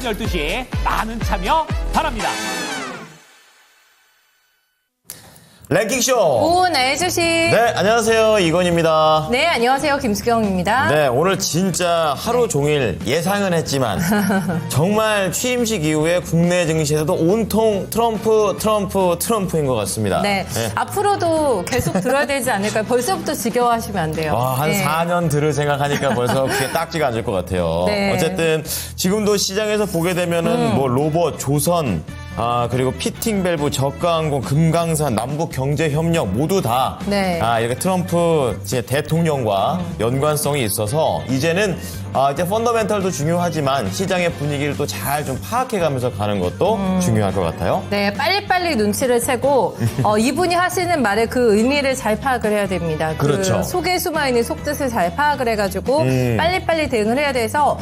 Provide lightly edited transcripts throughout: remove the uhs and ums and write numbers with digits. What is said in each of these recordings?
12시 많은 참여 바랍니다. 랭킹쇼. 오후 4시. 네, 안녕하세요. 이건입니다. 네, 안녕하세요. 김수경입니다. 네, 오늘 진짜 하루 종일 예상은 했지만 정말 취임식 이후에 국내 증시에서도 온통 트럼프인 것 같습니다. 네. 앞으로도 계속 들어야 되지 않을까요? 벌써부터 지겨워하시면 안 돼요. 와, 한 네. 4년 들을 생각하니까 벌써 그게 딱지가 앉을 것 같아요. 네. 어쨌든 지금도 시장에서 보게 되면은 뭐 로봇, 조선, 그리고 피팅밸브, 저가항공, 금강산, 남북경제협력 모두 다 네. 이렇게 트럼프 대통령과 연관성이 있어서 이제는 이제 펀더멘털도 중요하지만 시장의 분위기를 또 잘 좀 파악해가면서 가는 것도 중요할 것 같아요. 네, 빨리빨리 눈치를 채고 이분이 하시는 말의 그 의미를 잘 파악을 해야 됩니다. 그렇죠. 그 속에 숨어있는 속뜻을 잘 파악을 해가지고 빨리빨리 대응을 해야 돼서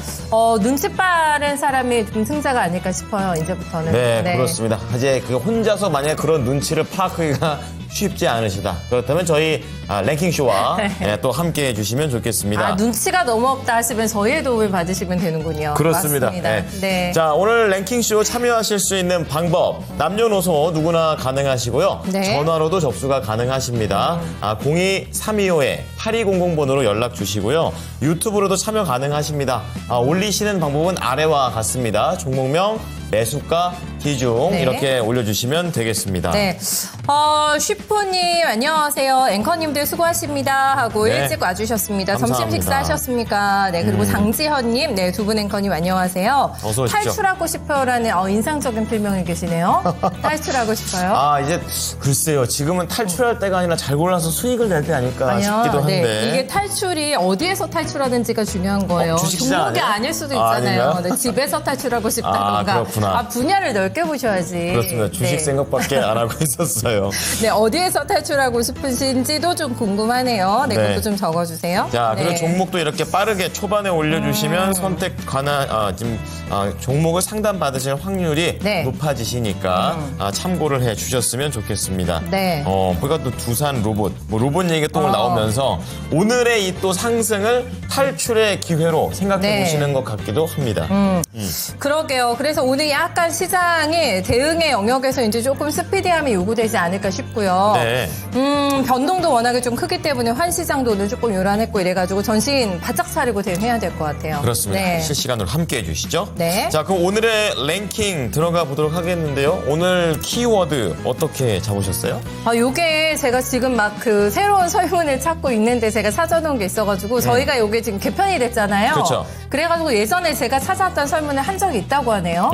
눈치 빠른 사람이 좀 승자가 아닐까 싶어요. 이제부터는. 네, 그렇습니다. 이제 그 혼자서 만약에 그런 눈치를 파악하기가 쉽지 않으시다. 그렇다면 저희 랭킹쇼와 또 함께 해주시면 좋겠습니다. 눈치가 너무 없다 하시면 저희의 도움을 받으시면 되는군요. 그렇습니다. 맞습니다. 네. 네. 자, 오늘 랭킹쇼 참여하실 수 있는 방법 남녀노소 누구나 가능하시고요. 네. 전화로도 접수가 가능하십니다. 023250-8200번으로 연락 주시고요. 유튜브로도 참여 가능하십니다. 올리시는 방법은 아래와 같습니다. 종목명, 매수가, 기중 네. 이렇게 올려주시면 되겠습니다. 네. 슈퍼님, 안녕하세요. 앵커님들 수고하십니다. 하고 네. 일찍 와주셨습니다. 점심 감사합니다. 식사하셨습니까? 네. 그리고 장지현님, 네. 두 분 앵커님 안녕하세요. 어서 오십시오. 탈출하고 싶어요라는 인상적인 필명이 계시네요. 탈출하고 싶어요. 이제 글쎄요. 지금은 탈출할 때가 아니라 잘 골라서 수익을 낼 때 아닐까 싶기도 한데. 네. 이게 탈출이 어디에서 탈출하는지가 중요한 거예요. 주식시장 종목이 아니에요? 아닐 수도 있잖아요. 아닌가요? 네. 집에서 탈출하고 싶다던가. 그렇구나. 분야를 넓게 보셔야지. 그렇습니다. 주식 네. 생각밖에 안 하고 있었어요. 네, 어디에서 탈출하고 싶으신지도 좀 궁금하네요. 네, 네. 그것도 좀 적어주세요. 자, 네. 그리고 종목도 이렇게 빠르게 초반에 올려주시면 선택 지금 종목을 상담받으실 확률이 네. 높아지시니까 참고를 해 주셨으면 좋겠습니다. 네. 그러니까 또 두산 로봇, 로봇 얘기가 또 오늘 나오면서 오늘의 이 또 상승을 탈출의 기회로 생각해 네. 보시는 것 같기도 합니다. 그러게요. 그래서 오늘 약간 시장이 대응의 영역에서 이제 조금 스피디함이 요구되지 않을까 싶고요. 네. 변동도 워낙에 좀 크기 때문에 환시장도 오늘 조금 요란했고 이래가지고 전신 바짝 차리고 대응해야 될 것 같아요. 그렇습니다. 네. 실시간으로 함께 해주시죠. 네. 자, 그럼 오늘의 랭킹 들어가 보도록 하겠는데요. 오늘 키워드 어떻게 잡으셨어요? 요게 제가 지금 막 그 새로운 설문을 찾고 있는데 제가 찾아놓은 게 있어가지고 저희가 요게 지금 개편이 됐잖아요. 그렇죠. 그래가지고 예전에 제가 찾았던 설문을 한 적이 있다고 하네요.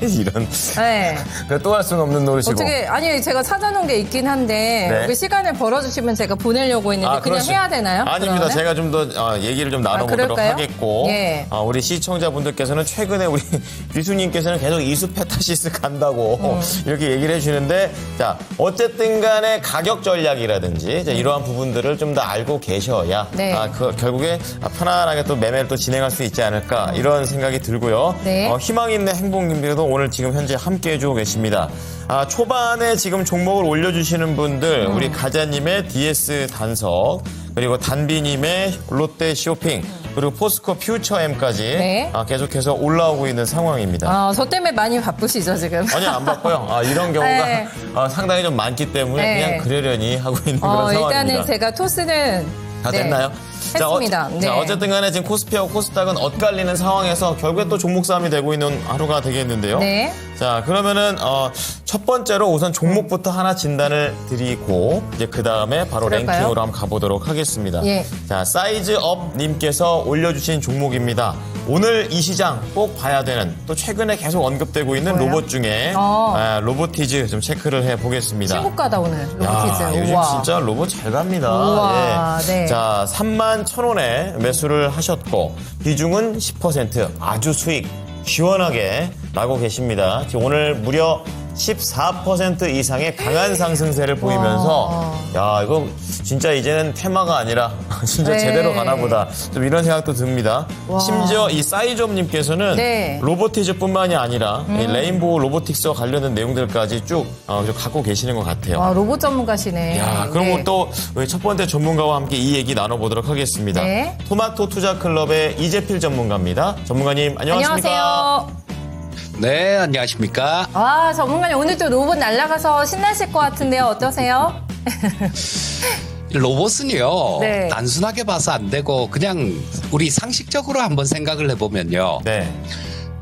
이런. 네. 또 할 수는 없는 노릇이고. 아니, 제가 찾아놓은 게 있긴 한데, 네. 여기 시간을 벌어주시면 제가 보내려고 했는데, 그냥 그렇죠. 해야 되나요? 아닙니다. 그러면은? 제가 좀 더 얘기를 좀 나눠보도록 그럴까요? 하겠고. 예. 우리 시청자분들께서는 최근에 우리 교수님께서는 계속 이수페타시스 간다고 이렇게 얘기를 해주시는데, 자, 어쨌든 간에 가격 전략이라든지 이러한 부분들을 좀 더 알고 계셔야, 네. 결국에 편안하게 또 매매를 또 진행할 수 있지 않을까, 이런 생각이 들고요. 네. 희망 있는 행복님들도 오늘 지금 현재 함께 해주고 계십니다. 초반에 지금 종목을 올려주시는 분들, 우리 가자님의 DS 단석, 그리고 단비님의 롯데 쇼핑, 그리고 포스코 퓨처엠까지 네. 계속해서 올라오고 있는 상황입니다. 저 때문에 많이 바쁘시죠, 지금? 아니요, 안 바빠요. 이런 경우가 네. 상당히 좀 많기 때문에 네. 그냥 그러려니 하고 있는 그런 상황입니다. 일단은 제가 토스는. 다 됐나요? 했습니다. 네. 자, 어쨌든 간에 지금 코스피하고 코스닥은 엇갈리는 상황에서 결국에 또 종목 싸움이 되고 있는 하루가 되겠는데요. 네. 자, 그러면은 첫 번째로 우선 종목부터 하나 진단을 드리고 이제 그다음에 바로 그럴까요? 랭킹으로 한번 가보도록 하겠습니다. 예. 자, 사이즈업 님께서 올려주신 종목입니다. 오늘 이 시장 꼭 봐야 되는 또 최근에 계속 언급되고 있는 뭐예요? 로봇 중에 로보티즈 좀 체크를 해보겠습니다. 신고가다, 오늘. 로보티즈. 요즘 우와. 진짜 로봇 잘 갑니다. 우와, 네. 자, 31,000원에 매수를 하셨고 비중은 10%, 아주 수익 시원하게 나고 계십니다. 지금 오늘 무려 14% 이상의 강한 상승세를 보이면서 야 이거 진짜 이제는 테마가 아니라 진짜 네. 제대로 가나 보다 좀 이런 생각도 듭니다. 와. 심지어 이 사이즈업님께서는 네. 로보티즈뿐만이 아니라 이 레인보우 로보틱스와 관련된 내용들까지 쭉 갖고 계시는 것 같아요. 와, 로봇 전문가시네. 야, 그럼 네. 또 첫 번째 전문가와 함께 이 얘기 나눠보도록 하겠습니다. 네. 토마토 투자 클럽의 이재필 전문가입니다. 전문가님 안녕하십니까? 안녕하세요. 네, 안녕하십니까? 와, 전문가님 오늘 또 로봇 날아가서 신나실 것 같은데요. 어떠세요? 로봇은요, 네. 단순하게 봐서 안 되고, 그냥 우리 상식적으로 한번 생각을 해보면요. 네.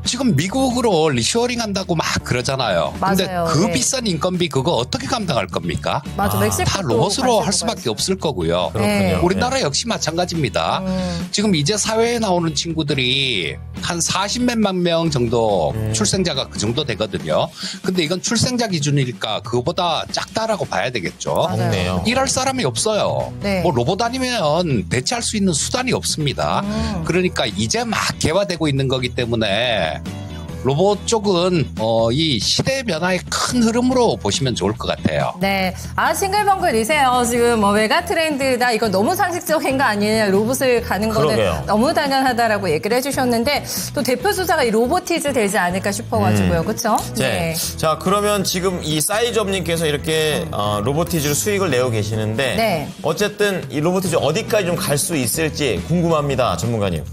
지금 미국으로 리쇼어링 한다고 막 그러잖아요. 근데 맞아요. 그 네. 비싼 인건비 그거 어떻게 감당할 겁니까? 맞아, 멕시코 다 로봇으로 할 수밖에 없을 거고요. 그렇군요. 네. 우리나라 역시 마찬가지입니다. 지금 이제 사회에 나오는 친구들이 한 40몇만 명 정도 출생자가 그 정도 되거든요. 근데 이건 출생자 기준이니까 그거보다 작다라고 봐야 되겠죠. 맞아요. 좋네요. 일할 사람이 없어요. 네. 뭐 로봇 아니면 대체할 수 있는 수단이 없습니다. 그러니까 이제 막 개화되고 있는 거기 때문에 로봇 쪽은 이 시대 변화의 큰 흐름으로 보시면 좋을 것 같아요. 네. 아, 싱글벙글이세요. 지금 뭐 메가 트렌드다. 이거 너무 상식적인 거 아니냐. 로봇을 가는 거는 그러게요. 너무 당연하다라고 얘기를 해주셨는데 또 대표 주자가 이 로보티즈 되지 않을까 싶어가지고요. 그렇죠? 네. 자, 그러면 지금 이 사이즈업님께서 이렇게 로보티즈로 수익을 내고 계시는데 네. 어쨌든 이 로보티즈 어디까지 좀 갈 수 있을지 궁금합니다, 전문가님.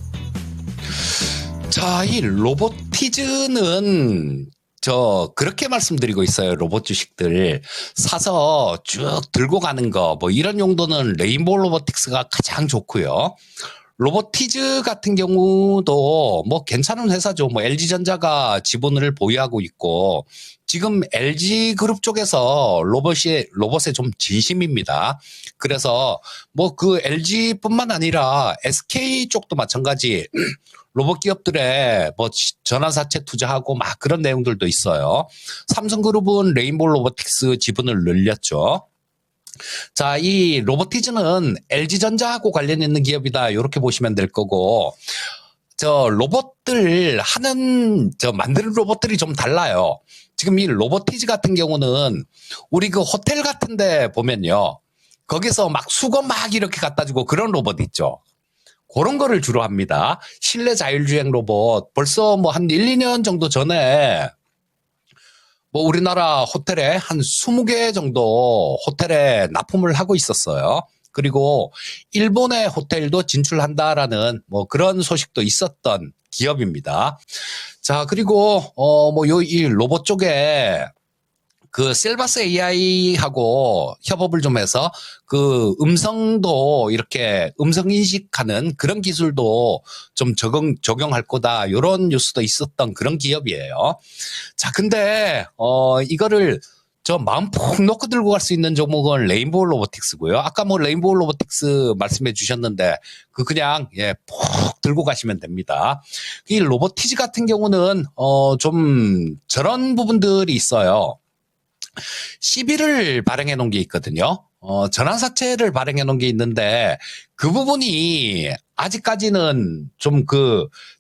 자, 이 로보티즈는 그렇게 말씀드리고 있어요. 로봇 주식들 사서 쭉 들고 가는 거, 뭐 이런 용도는 레인보우 로보틱스가 가장 좋고요. 로보티즈 같은 경우도 뭐 괜찮은 회사죠. 뭐 LG전자가 지분을 보유하고 있고 지금 LG그룹 쪽에서 로봇에 좀 진심입니다. 그래서 뭐 그 LG뿐만 아니라 SK 쪽도 마찬가지 로봇 기업들의 뭐 전환사채 투자하고 막 그런 내용들도 있어요. 삼성그룹은 레인보우 로보틱스 지분을 늘렸죠. 자, 이 로보티즈는 LG전자하고 관련 있는 기업이다. 이렇게 보시면 될 거고, 로봇들 만드는 로봇들이 좀 달라요. 지금 이 로보티즈 같은 경우는 우리 그 호텔 같은 데 보면요. 거기서 막 수건 막 이렇게 갖다 주고 그런 로봇 있죠. 그런 거를 주로 합니다. 실내 자율주행 로봇. 벌써 뭐 한 1, 2년 정도 전에 뭐 우리나라 호텔에 한 20개 정도 호텔에 납품을 하고 있었어요. 그리고 일본의 호텔도 진출한다라는 뭐 그런 소식도 있었던 기업입니다. 자, 그리고 이 로봇 쪽에 그 셀바스 AI하고 협업을 좀 해서 그 음성도 이렇게 음성 인식하는 그런 기술도 좀 적용할 거다. 이런 뉴스도 있었던 그런 기업이에요. 자, 근데 이거를 마음 푹 놓고 들고 갈 수 있는 종목은 레인보우 로보틱스고요. 아까 뭐 레인보우 로보틱스 말씀해 주셨는데 그냥 푹 들고 가시면 됩니다. 이 로보티즈 같은 경우는 좀 저런 부분들이 있어요. 시비를 발행해 놓은 게 있거든요. 전환사채를 발행해 놓은 게 있는데 그 부분이 아직까지는 좀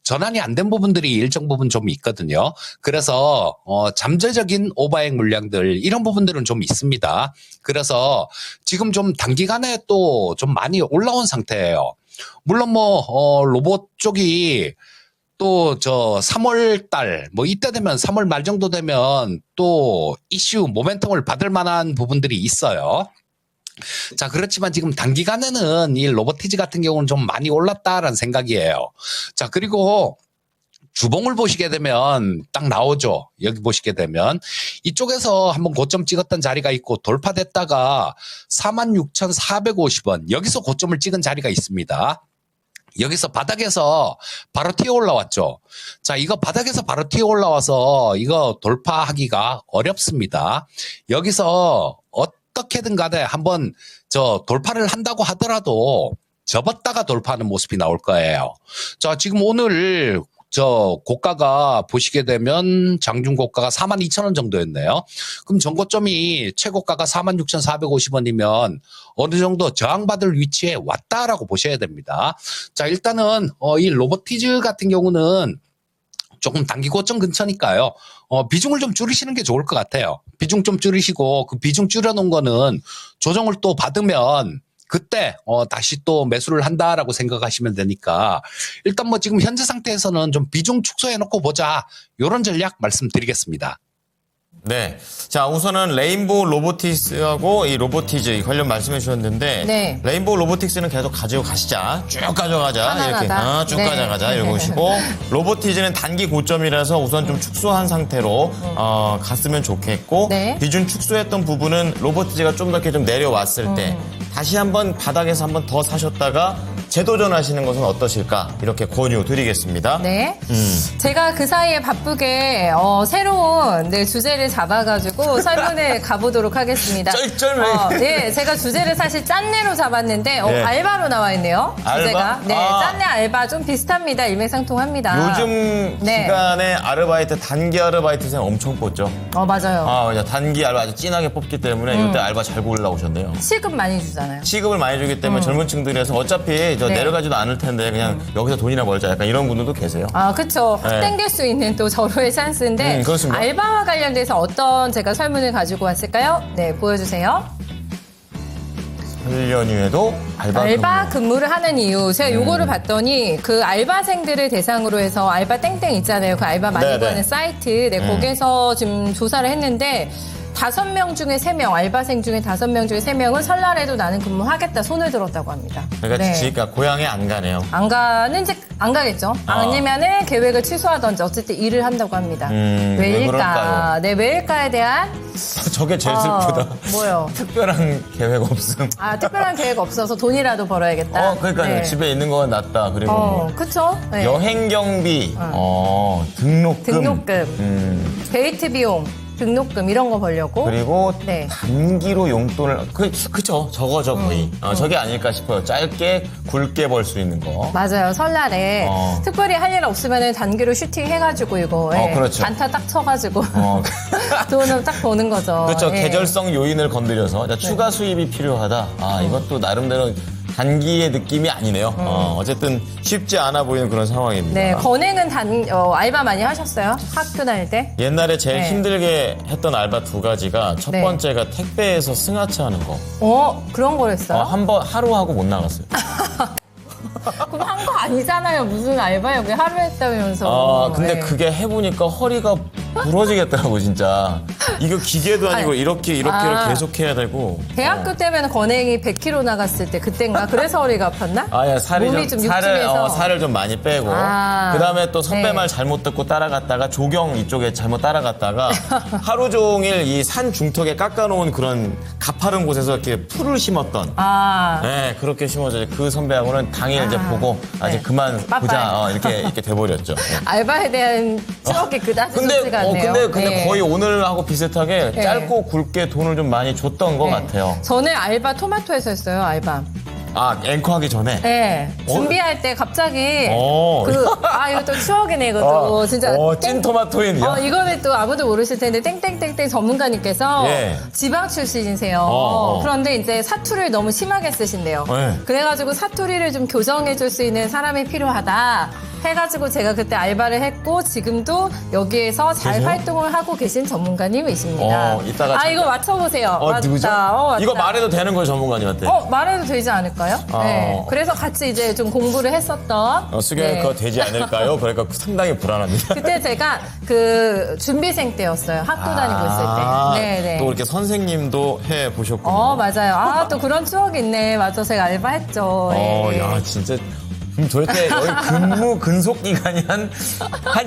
전환이 안 된 부분들이 일정 부분 좀 있거든요. 그래서 잠재적인 오버행 물량들 이런 부분들은 좀 있습니다. 그래서 지금 좀 단기간에 또 좀 많이 올라온 상태예요. 물론 로봇 쪽이 또 3월 달 뭐 이때 되면 3월 말 정도 되면 또 이슈 모멘텀을 받을 만한 부분들이 있어요. 자, 그렇지만 지금 단기간에는 이 로보티즈 같은 경우는 좀 많이 올랐다라는 생각이에요. 자, 그리고 주봉을 보시게 되면 딱 나오죠. 여기 보시게 되면 이쪽에서 한번 고점 찍었던 자리가 있고 돌파됐다가 46,450원 여기서 고점을 찍은 자리가 있습니다. 여기서 바닥에서 바로 튀어 올라왔죠. 자, 이거 바닥에서 바로 튀어 올라와서 이거 돌파하기가 어렵습니다. 여기서 어떻게든 간에 한번 돌파를 한다고 하더라도 접었다가 돌파하는 모습이 나올 거예요. 자, 지금 오늘 고가가 보시게 되면 장중 고가가 42,000원 정도였네요. 그럼 전고점이 최고가가 46,450원이면 어느 정도 저항받을 위치에 왔다라고 보셔야 됩니다. 자, 일단은 이 로보티즈 같은 경우는 조금 단기고점 근처니까요. 비중을 좀 줄이시는 게 좋을 것 같아요. 비중 좀 줄이시고 그 비중 줄여놓은 거는 조정을 또 받으면 그때 다시 또 매수를 한다라고 생각하시면 되니까 일단 뭐 지금 현재 상태에서는 좀 비중 축소해 놓고 보자. 요런 전략 말씀드리겠습니다. 네. 자, 우선은 레인보우 로보틱스하고 이 로보티즈 관련 말씀해 주셨는데 네. 레인보우 로보틱스는 계속 가지고 가시자. 쭉 가져가자. 이렇게. 편안하다. 쭉 네. 가져가자. 이러시고 로보티즈는 단기 고점이라서 우선 좀 축소한 상태로 갔으면 좋겠고 네. 비중 축소했던 부분은 로보티즈가 좀 더 이렇게 좀 내려왔을 때 다시 한번 바닥에서 한번 더 사셨다가 재도전하시는 것은 어떠실까? 이렇게 권유 드리겠습니다. 네. 제가 그 사이에 바쁘게 새로운 주제를 잡아가지고 설문을 가보도록 하겠습니다. 쩔쩔매. 네, 제가 주제를 사실 짠내로 잡았는데 네. 알바로 나와 있네요. 알바? 주제가. 네, 아. 짠내 알바 좀 비슷합니다. 일맥상통합니다. 요즘 네. 기간에 아르바이트, 단기 아르바이트생 엄청 뽑죠. 맞아요. 맞아. 단기 알바 아주 진하게 뽑기 때문에 이때 알바 잘 골라오셨네요. 시급 많이 주잖아요. 시급을 많이 주기 때문에 젊은 층들에서 어차피 저 네. 내려가지도 않을 텐데 그냥 여기서 돈이나 벌자 약간 이런 분들도 계세요. 그쵸. 확 네. 땡길 수 있는 또 절호의 찬스인데 그렇습니다. 알바와 관련돼서 어떤 제가 설문을 가지고 왔을까요? 네, 보여주세요. 1년 후에도 알바 근무를 하는 이유. 제가 요거를 봤더니 그 알바생들을 대상으로 해서 알바 땡땡 있잖아요. 그 알바 많이 네네. 구하는 사이트. 네, 거기서 지금 조사를 했는데 5명 중에 3명, 알바생 중에 5명 중에 3명은 설날에도 나는 근무하겠다 손을 들었다고 합니다. 그러니까 네. 그러니까 고향에 안 가네요. 안 가겠죠. 아니면은 계획을 취소하던지 어쨌든 일을 한다고 합니다. 왜 왜일까? 그럴까요? 네, 왜일까에 대한 저게 제일 슬프다. 뭐요? 특별한 계획 없음. 특별한 계획 없어서 돈이라도 벌어야겠다. 그러니까요. 네. 집에 있는 건 낫다. 그리고 뭐 그쵸? 네. 여행 경비, 등록금, 등록금, 데이트 비용, 등록금 이런 거 벌려고. 그리고 네. 단기로 용돈을 그쵸 저거죠 거의 저게 아닐까 싶어요. 짧게 굵게 벌 수 있는 거. 맞아요. 설날에 특별히 할 일 없으면 단기로 슈팅 해가지고 이거 그렇죠. 단타 딱 쳐가지고 돈을 딱 버는 거죠. 그렇죠. 예. 계절성 요인을 건드려서 추가 수입이 필요하다. 이것도 나름대로 단기의 느낌이 아니네요. 어쨌든 쉽지 않아 보이는 그런 상황입니다. 네, 건행은 알바 많이 하셨어요? 학교 다닐 때? 옛날에 제일 네. 힘들게 했던 알바 2가지가 첫 네. 번째가 택배에서 승하차하는 거. 그런 걸 했어요? 한 번 하루 하고 못 나갔어요. 그럼 한 거 아니잖아요. 무슨 알바요? 왜 하루 했다면서. 근데 네. 그게 해보니까 허리가 부러지겠더라고, 진짜. 이거 기계도 아니고 이렇게 계속 해야 되고. 대학교 때면 건행이 100kg 나갔을 때 그때인가? 그래서 허리가 아팠나? 야, 몸이 좀 육즙해서. 살을 좀 많이 빼고. 그 다음에 또 선배 네. 말 잘못 듣고 따라갔다가 조경 이쪽에 잘못 따라갔다가 하루 종일 이 산 중턱에 깎아놓은 그런 가파른 곳에서 이렇게 풀을 심었던. 네, 그렇게 심어져. 그 선배하고는 당일 이제 보고 아직 네. 그만 보자. 빠빠이. 이렇게 돼버렸죠. 네. 알바에 대한 추억이 그다지 좋지가 않네요. 근데 네. 거의 오늘하고 비슷하게 네. 짧고 굵게 돈을 좀 많이 줬던 것 같아요. 저는 알바 토마토에서 했어요, 알바. 앵커 하기 전에. 네. 준비할 때 갑자기 이것도 추억이네, 이것도. 진짜. 찐 토마토인이요? 이거는 또 아무도 모르실 텐데 땡땡땡땡 전문가님께서 예. 지방 출신이세요. 그런데 이제 사투리를 너무 심하게 쓰신대요. 네. 그래가지고 사투리를 좀 교정해 줄 수 있는 사람이 필요하다 해가지고 제가 그때 알바를 했고 지금도 여기에서 잘 계세요? 활동을 하고 계신 전문가님이십니다. 이따가 잠깐- 이거 맞춰보세요. 누구죠? 맞다. 이거 말해도 되는 거예요, 전문가님한테? 말해도 되지 않을까요? 네. 그래서 같이 이제 좀 공부를 했었던. 수경 네. 앵커 되지 않을까요? 그러니까 상당히 불안합니다. 그때 제가 그 준비생 때였어요. 학교 다니고 있을 때. 네네. 또 이렇게 선생님도 해 보셨군요. 맞아요. 또 그런 추억이 있네. 맞아. 제가 알바했죠. 예. 야, 진짜. 도대체 여기 근무 근속 기간이 한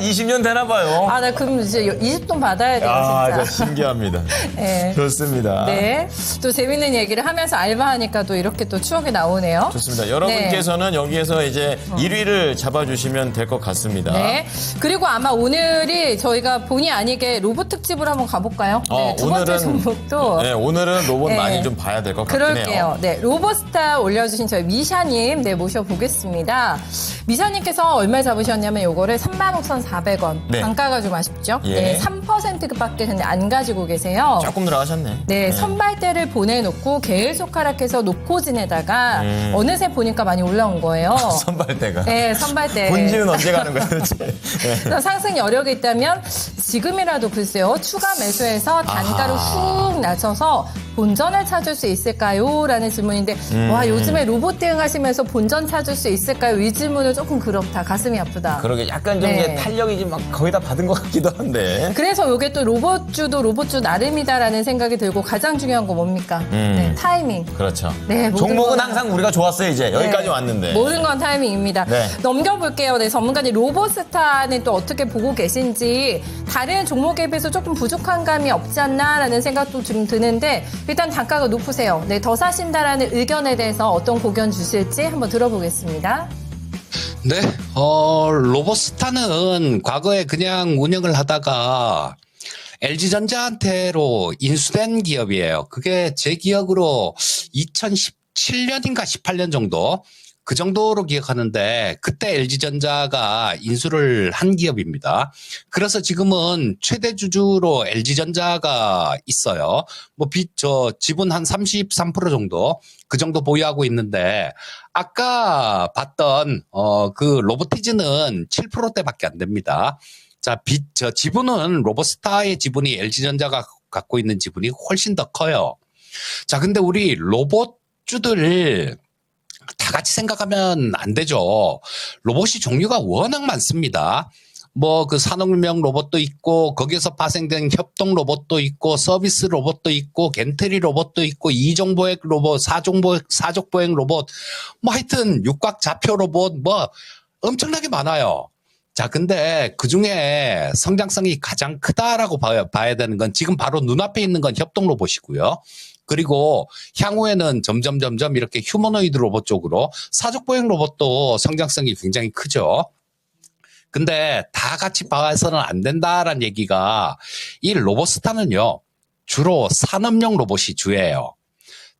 20년 되나 봐요. 나 그럼 이제 20돈 받아야 돼요, 진짜 진짜. 신기합니다. 네. 좋습니다. 네. 또 재밌는 얘기를 하면서 알바하니까 또 이렇게 또 추억이 나오네요. 좋습니다. 여러분께서는 여기에서 이제 1위를 잡아주시면 될 것 같습니다. 네. 그리고 아마 오늘이 저희가 본의 아니게 로봇 특집으로 한번 가볼까요? 네. 두 번째 종목도. 네, 오늘은 로봇 네. 많이 좀 봐야 될 것 같긴 해요. 그럴게요. 네. 로봇스타 올려주신 저희 미샤님, 모셔보겠습니다. 있습니다. 미사님께서 얼마 잡으셨냐면 요거를 35,400원. 네. 단가가 좀 아쉽죠? 예. 네, 3%밖에 근데 안 가지고 계세요. 조금 들어가셨네. 네, 선발대를 보내놓고 계속 하락해서 놓고 지내다가 어느새 보니까 많이 올라온 거예요. 선발대가. 네, 선발대. 본진은 언제 가는 거야, 도대체? 그래서 상승 여력이 있다면 지금이라도 글쎄요, 추가 매수해서 단가를 훅 낮춰서 본전을 찾을 수 있을까요? 라는 질문인데, 와, 요즘에 로봇 대응하시면서 본전 찾을 수 있을까요? 이 질문은 조금 그렇다. 가슴이 아프다. 그러게 약간 좀 네. 이제 탄력이 좀 막 거의 다 받은 것 같기도 한데. 그래서 이게 또 로봇주도 로봇주 나름이다라는 생각이 들고 가장 중요한 거 뭡니까? 네, 타이밍. 그렇죠. 네, 모든 종목은 건- 항상 우리가 좋았어요, 이제. 여기까지 네. 왔는데. 모든 건 타이밍입니다. 네. 넘겨볼게요. 네, 전문가님 로봇스타는 또 어떻게 보고 계신지 다른 종목에 비해서 조금 부족한 감이 없지 않나라는 생각도 좀 드는데 일단 단가가 높으세요. 네, 더 사신다라는 의견에 대해서 어떤 고견 주실지 한번 들어보겠습니다. 네, 로봇스타는 과거에 그냥 운영을 하다가 LG전자한테로 인수된 기업이에요. 그게 제 기억으로 2017년인가 18년 정도 그 정도로 기억하는데 그때 LG전자가 인수를 한 기업입니다. 그래서 지금은 최대 주주로 LG전자가 있어요. 뭐 지분 한 33% 정도 그 정도 보유하고 있는데 아까 봤던 그 로보티즈는 7%대밖에 안 됩니다. 자, 지분은 로봇스타의 지분이 LG전자가 갖고 있는 지분이 훨씬 더 커요. 자, 근데 우리 로봇주들 다 같이 생각하면 안 되죠. 로봇이 종류가 워낙 많습니다. 뭐 그 산업혁명 로봇도 있고 거기에서 파생된 협동 로봇도 있고 서비스 로봇도 있고 겐트리 로봇도 있고 이종보행 로봇, 사족보행 로봇, 뭐 하여튼 육각 좌표 로봇 뭐 엄청나게 많아요. 자, 근데 그 중에 성장성이 가장 크다라고 봐야 되는 건 지금 바로 눈앞에 있는 건 협동 로봇이고요. 그리고 향후에는 점점 이렇게 휴머노이드 로봇 쪽으로 사족보행 로봇도 성장성이 굉장히 크죠. 근데 다 같이 봐서는 안 된다라는 얘기가 이 로봇스타는요, 주로 산업용 로봇이 주예요.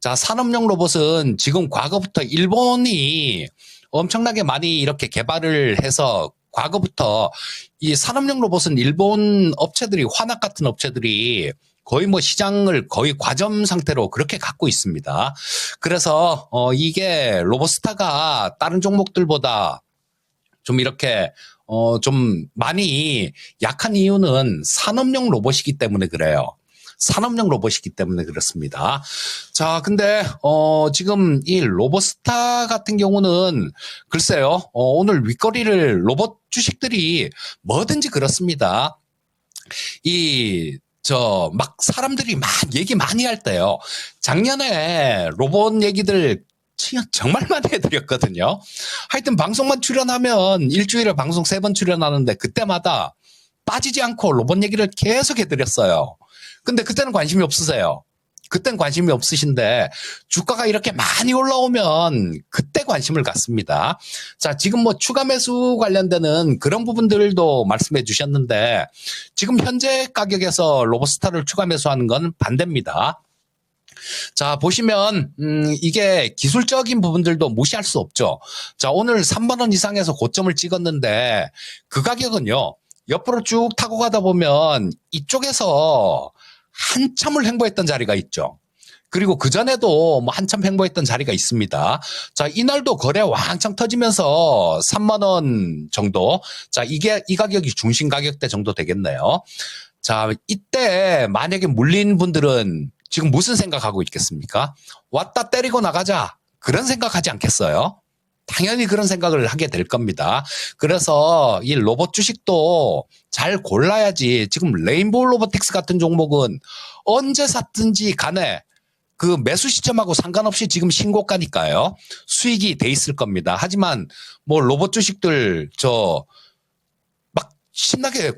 자, 산업용 로봇은 지금 과거부터 일본이 엄청나게 많이 이렇게 개발을 해서 과거부터 이 산업용 로봇은 일본 업체들이 화낙 같은 업체들이 거의 뭐 시장을 거의 과점 상태로 그렇게 갖고 있습니다. 그래서 이게 로봇스타가 다른 종목들보다 좀 이렇게 좀 많이 약한 이유는 산업용 로봇이기 때문에 그래요. 산업용 로봇이기 때문에 그렇습니다. 자, 근데 지금 이 로봇스타 같은 경우는 글쎄요. 오늘 윗거리를 로봇 주식들이 뭐든지 그렇습니다. 막 사람들이 막 얘기 많이 할 때요. 작년에 로봇 얘기들 정말 많이 해드렸거든요. 하여튼 방송만 출연하면 일주일에 방송 3번 출연하는데 그때마다 빠지지 않고 로봇 얘기를 계속 해드렸어요. 근데 그때는 관심이 없으세요. 그땐 관심이 없으신데 주가가 이렇게 많이 올라오면 그때 관심을 갖습니다. 자, 지금 뭐 추가 매수 관련되는 그런 부분들도 말씀해 주셨는데 지금 현재 가격에서 로봇스타를 추가 매수하는 건 반대입니다. 자, 보시면 이게 기술적인 부분들도 무시할 수 없죠. 자, 오늘 3만 원 이상에서 고점을 찍었는데 그 가격은요. 옆으로 쭉 타고 가다 보면 이쪽에서 한참을 횡보했던 자리가 있죠. 그리고 그전에도 뭐 한참 횡보했던 자리가 있습니다. 자, 이날도 거래 왕창 터지면서 3만 원 정도. 자, 이 가격이 중심 가격대 정도 되겠네요. 자, 이때 만약에 물린 분들은 지금 무슨 생각하고 있겠습니까? 왔다 때리고 나가자. 그런 생각하지 않겠어요? 당연히 그런 생각을 하게 될 겁니다. 그래서 이 로봇 주식도 잘 골라야지. 지금 레인보우 로보틱스 같은 종목은 언제 샀든지 간에 그 매수 시점하고 상관없이 지금 신고가니까요. 수익이 돼 있을 겁니다. 하지만 뭐 로봇 주식들 막 신나게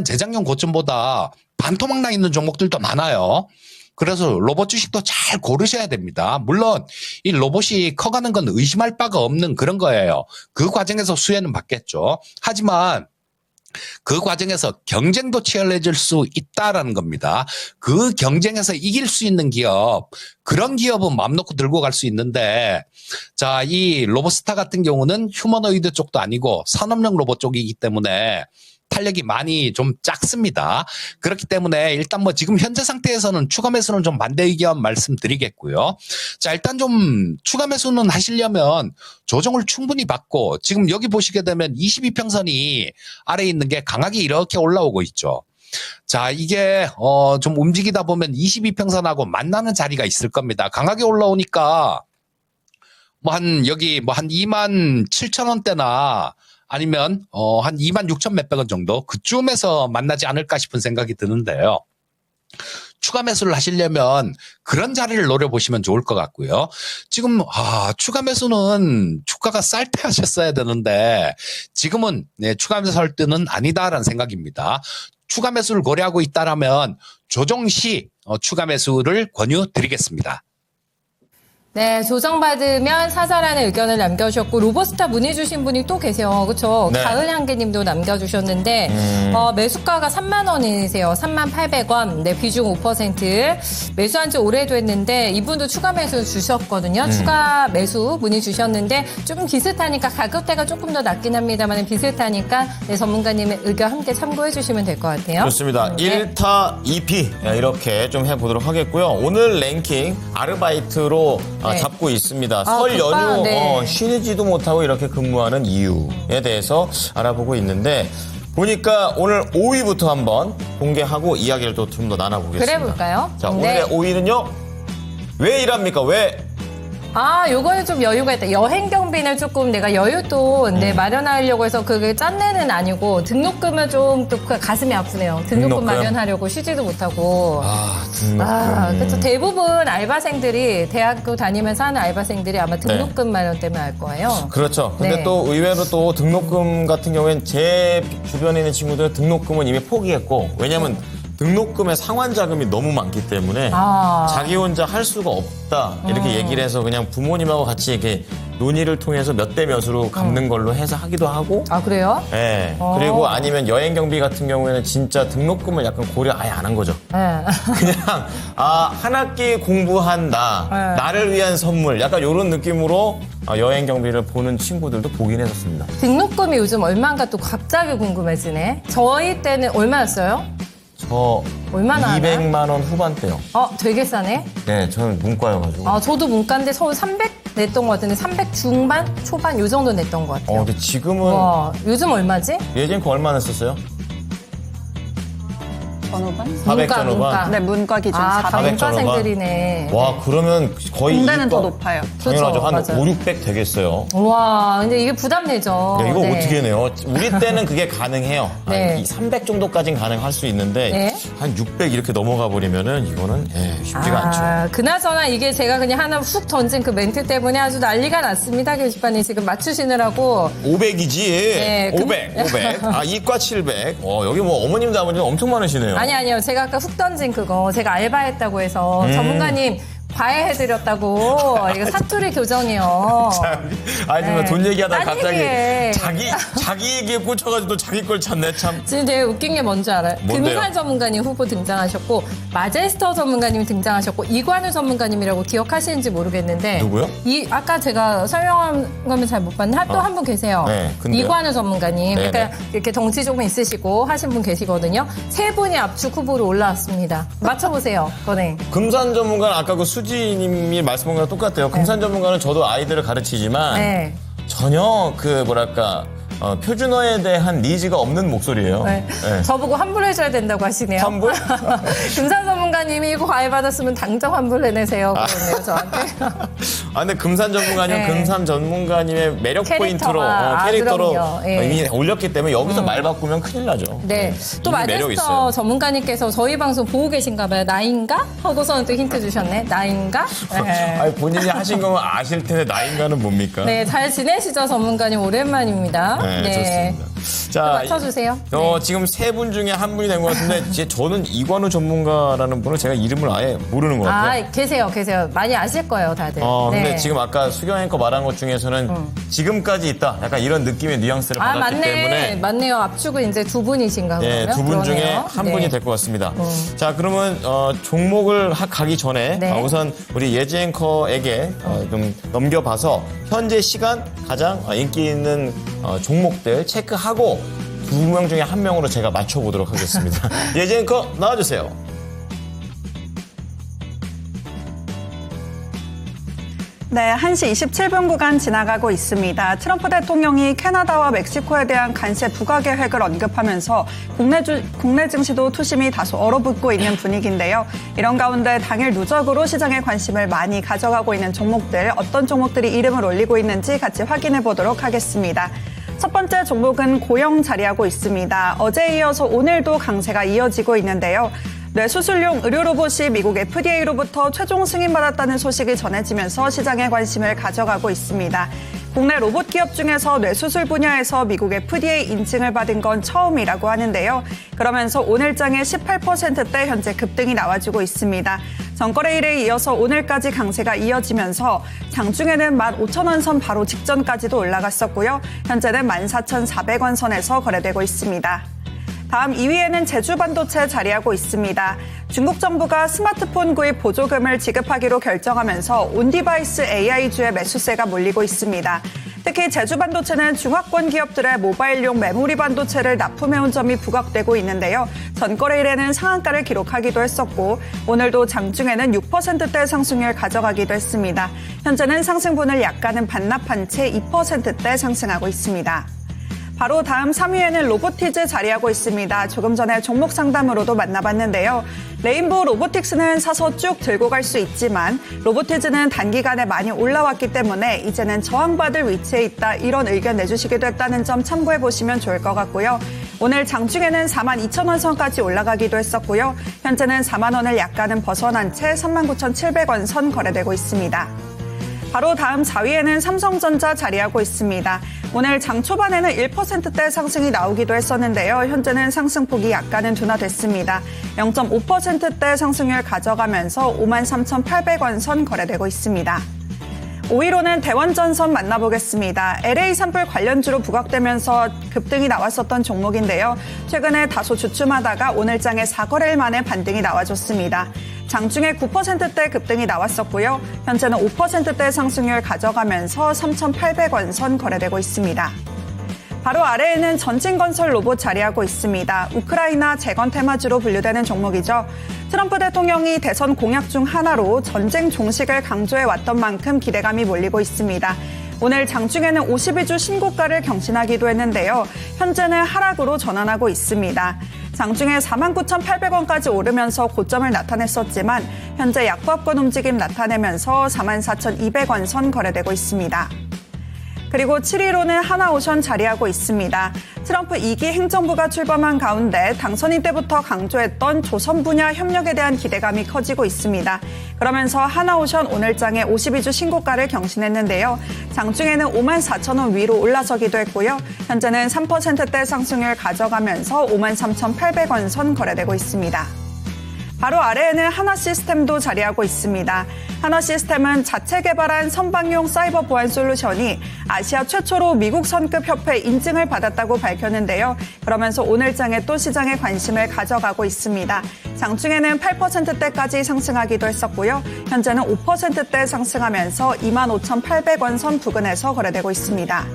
재작년 고점보다 반토막 나 있는 종목들도 많아요. 그래서 로봇 주식도 잘 고르셔야 됩니다. 물론 이 로봇이 커가는 건 의심할 바가 없는 그런 거예요. 그 과정에서 수혜는 받겠죠. 하지만 그 과정에서 경쟁도 치열해질 수 있다라는 겁니다. 그 경쟁에서 이길 수 있는 기업, 그런 기업은 마음 놓고 들고 갈 수 있는데, 자, 이 로보스타 같은 경우는 휴머노이드 쪽도 아니고 산업용 로봇 쪽이기 때문에 탄력이 많이 좀 작습니다. 그렇기 때문에 일단 뭐 지금 현재 상태에서는 추가 매수는 좀 반대 의견 말씀드리겠고요. 자, 일단 좀 추가 매수는 하시려면 조정을 충분히 받고, 지금 여기 보시게 되면 22평선이 아래에 있는 게 강하게 이렇게 올라오고 있죠. 자, 이게 좀 움직이다 보면 22평선하고 만나는 자리가 있을 겁니다. 강하게 올라오니까 뭐 한 여기 뭐 한 27,000원대나 아니면 한 26,000 몇백 원 정도 그쯤에서 만나지 않을까 싶은 생각이 드는데요. 추가 매수를 하시려면 그런 자리를 노려보시면 좋을 것 같고요. 지금 추가 매수는 주가가 쌀 때 하셨어야 되는데 지금은 추가 매수 할 때는 아니다라는 생각입니다. 추가 매수를 고려하고 있다라면 조정 시 추가 매수를 권유드리겠습니다. 네, 조정받으면 사자라는 의견을 남겨주셨고, 로보스타 문의 주신 분이 또 계세요. 그렇죠? 네. 가을향기님도 남겨주셨는데 매수가가 3만 원이세요. 38,000원. 네, 비중 5%. 매수한 지 오래됐는데 이분도 추가 매수 주셨거든요. 추가 매수 문의 주셨는데 조금 비슷하니까 가격대가 조금 더 낮긴 합니다만 비슷하니까 네, 전문가님의 의견 함께 참고해 주시면 될 것 같아요. 좋습니다. 네. 1타 2피 이렇게 좀 해보도록 하겠고요. 오늘 랭킹 아르바이트로 네. 잡고 있습니다. 설 급방, 연휴 네. 쉬지도 못하고 이렇게 근무하는 이유에 대해서 알아보고 있는데 보니까 오늘 5위부터 한번 공개하고 이야기를 또 좀 더 나눠보겠습니다. 그래 볼까요? 자, 오늘의 5위는요. 왜 일합니까? 왜? 요거는 좀 여유가 있다. 여행 경비는 조금 내가 여유 또 마련하려고 해서 그게 짠내는 아니고 등록금은 좀 또 가슴이 아프네요. 등록금 마련하려고 쉬지도 못하고. 등록금. 그렇죠. 대부분 알바생들이 대학교 다니면서 하는 알바생들이 아마 등록금 마련 때문에 할 거예요. 그렇죠. 근데 네. 또 의외로 또 등록금 같은 경우에는 제 주변에 있는 친구들은 등록금은 이미 포기했고 왜냐면 등록금의 상환 자금이 너무 많기 때문에 자기 혼자 할 수가 없다 이렇게 얘기를 해서 그냥 부모님하고 같이 이렇게 논의를 통해서 몇 대 몇으로 갚는 걸로 해서 하기도 하고 그래요? 네. 그리고 아니면 여행 경비 같은 경우에는 진짜 등록금을 약간 고려 아예 안 한 거죠. 네. 그냥 한 학기 공부한 나를 위한 선물 약간 이런 느낌으로 여행 경비를 보는 친구들도 보긴 했었습니다. 등록금이 요즘 얼마인가 또 갑자기 궁금해지네. 저희 때는 얼마였어요? 저 얼마나 하나? 200만 원 후반대요. 되게 싸네. 네, 저는 문과여가지고. 저도 문과인데 서울 300 냈던 것 같은데 300 중반? 초반 요 정도 냈던 것 같아요. 근데 지금은 와, 요즘 얼마지? 예전 거 얼마 냈었어요? 전후반? 400 전후반. 문과. 네, 문과 기준 다 400. 문과생들이네. 와, 그러면 거의 공대는 더 이과- 높아요. 당연하죠. 한 맞아요. 5, 600 되겠어요. 와, 근데 이게 부담되죠. 야, 이거 네. 어떻게 해내요? 우리 때는 그게 가능해요. 네. 300 정도까지는 가능할 수 있는데 네. 한 600 이렇게 넘어가 버리면은 이거는 쉽지가 않죠. 그나저나 이게 제가 그냥 하나 훅 던진 그 멘트 때문에 아주 난리가 났습니다. 게시판에 지금 맞추시느라고. 500이지. 네, 500. 이과 700. 여기 뭐 어머님도 아버님 엄청 많으시네요. 아니요. 제가 아까 훅 던진 그거 제가 알바했다고 해서 전문가님 과외해드렸다고. 이거 사투리 교정이요. 아니, 정말 네. 돈 얘기하다가 딴 갑자기 얘기해. 자기 얘기에 꽂혀가지고 또 자기 걸 찾네, 참. 지금 되게 웃긴 게 뭔지 알아요? 뭔데요? 금산 전문가님 후보 등장하셨고 마제스터 전문가님 등장하셨고 이관우 전문가님이라고 기억하시는지 모르겠는데 누구요? 아까 제가 설명한 거면 잘 못 봤는데 또 한 분 계세요. 네, 근데요? 이관우 전문가님. 네, 그러니까 이렇게 덩치 조금 있으시고 하신 분 계시거든요. 세 분이 압축 후보로 올라왔습니다. 맞춰보세요. 거네. 금산 전문가는 아까 그 수지님이 말씀한 거랑 똑같아요. 금산 전문가는 저도 아이들을 가르치지만 네. 전혀 표준어에 대한 니즈가 없는 목소리예요. 네. 네. 저보고 환불해줘야 된다고 하시네요. 환불? 금산 전문가님이 이거 과외받았으면 당장 환불해내세요. 그러네요, 저한테. 근데 금산 전문가님, 네. 금산 전문가님의 매력 캐릭터가, 포인트로 캐릭터로 그럼요. 예. 이미 올렸기 때문에 여기서 말 바꾸면 큰일 나죠. 네. 또 이미 매력 마제스터 있어요. 전문가님께서 저희 방송 보고 계신가 봐요. 나인가? 하고서는 또 힌트 주셨네. 나인가? 네. 아니, 본인이 하신 거면 아실 텐데 나인가는 뭡니까? 네, 잘 지내시죠, 전문가님. 오랜만입니다. 네, 좋습니다. 자, 맞춰주세요. 지금 세 분 중에 한 분이 된 것 같은데 저는 이관우 전문가라는 분은 제가 이름을 아예 모르는 것 같아요. 계세요. 많이 아실 거예요, 다들. 근데 네. 지금 아까 수경 앵커 말한 것 중에서는 지금까지 있다. 약간 이런 느낌의 뉘앙스를 받았기 때문에. 맞네요. 압축은 이제 두 분이신가 그러면? 네, 두 분 중에 그러네요. 한 분이 될 것 같습니다. 자, 그러면 종목을 가기 전에 네. 우선 우리 예지 앵커에게 좀 넘겨봐서 현재 시간 가장 인기 있는 종목들 체크하고 두 명 중에 한 명으로 제가 맞춰보도록 하겠습니다. 예지 앵커 나와주세요. 네, 1시 27분 구간 지나가고 있습니다. 트럼프 대통령이 캐나다와 멕시코에 대한 관세 부과 계획을 언급하면서 국내 증시도 투심이 다소 얼어붙고 있는 분위기인데요. 이런 가운데 당일 누적으로 시장의 관심을 많이 가져가고 있는 종목들, 어떤 종목들이 이름을 올리고 있는지 같이 확인해 보도록 하겠습니다. 첫 번째 종목은 고영 자리하고 있습니다. 어제에 이어서 오늘도 강세가 이어지고 있는데요. 뇌수술용 의료 로봇이 미국 FDA로부터 최종 승인받았다는 소식이 전해지면서 시장의 관심을 가져가고 있습니다. 국내 로봇 기업 중에서 뇌수술 분야에서 미국 FDA 인증을 받은 건 처음이라고 하는데요. 그러면서 오늘장에 18%대 현재 급등이 나와주고 있습니다. 전거래일에 이어서 오늘까지 강세가 이어지면서 장중에는 15,000원 선 바로 직전까지도 올라갔었고요. 현재는 14,400원 선에서 거래되고 있습니다. 다음 2위에는 제주반도체 자리하고 있습니다. 중국 정부가 스마트폰 구입 보조금을 지급하기로 결정하면서 온디바이스 AI주의 매수세가 몰리고 있습니다. 특히 제주반도체는 중화권 기업들의 모바일용 메모리 반도체를 납품해온 점이 부각되고 있는데요. 전거래일에는 상한가를 기록하기도 했었고 오늘도 장중에는 6%대 상승률 가져가기도 했습니다. 현재는 상승분을 약간은 반납한 채 2%대 상승하고 있습니다. 바로 다음 3위에는 로보티즈 자리하고 있습니다. 조금 전에 종목 상담으로도 만나봤는데요. 레인보우 로보틱스는 사서 쭉 들고 갈 수 있지만 로보티즈는 단기간에 많이 올라왔기 때문에 이제는 저항받을 위치에 있다 이런 의견 내주시기도 했다는 점 참고해 보시면 좋을 것 같고요. 오늘 장중에는 42,000원 선까지 올라가기도 했었고요. 현재는 4만 원을 약간은 벗어난 채 39,700원 선 거래되고 있습니다. 바로 다음 4위에는 삼성전자 자리하고 있습니다. 오늘 장 초반에는 1%대 상승이 나오기도 했었는데요. 현재는 상승폭이 약간은 둔화됐습니다. 0.5%대 상승률 가져가면서 53,800원 선 거래되고 있습니다. 5위로는 대원전선 만나보겠습니다. LA 산불 관련주로 부각되면서 급등이 나왔었던 종목인데요. 최근에 다소 주춤하다가 오늘장에 4거래일 만에 반등이 나와줬습니다. 장중에 9%대 급등이 나왔었고요. 현재는 5%대 상승률 가져가면서 3,800원 선 거래되고 있습니다. 바로 아래에는 전진건설 로봇 자리하고 있습니다. 우크라이나 재건 테마주로 분류되는 종목이죠. 트럼프 대통령이 대선 공약 중 하나로 전쟁 종식을 강조해왔던 만큼 기대감이 몰리고 있습니다. 오늘 장중에는 52주 신고가를 경신하기도 했는데요. 현재는 하락으로 전환하고 있습니다. 장중에 49,800원까지 오르면서 고점을 나타냈었지만 현재 약보합권 움직임 나타내면서 44,200원 선 거래되고 있습니다. 그리고 7위로는 하나오션 자리하고 있습니다. 트럼프 2기 행정부가 출범한 가운데 당선인 때부터 강조했던 조선 분야 협력에 대한 기대감이 커지고 있습니다. 그러면서 하나오션 오늘장에 52주 신고가를 경신했는데요. 장중에는 54,000원 위로 올라서기도 했고요. 현재는 3%대 상승률 가져가면서 53,800원 선 거래되고 있습니다. 바로 아래에는 하나시스템도 자리하고 있습니다. 하나시스템은 자체 개발한 선박용 사이버 보안 솔루션이 아시아 최초로 미국 선급 협회 인증을 받았다고 밝혔는데요. 그러면서 오늘장에 또 시장에 관심을 가져가고 있습니다. 장중에는 8%대까지 상승하기도 했었고요. 현재는 5%대 상승하면서 25,800원 선 부근에서 거래되고 있습니다.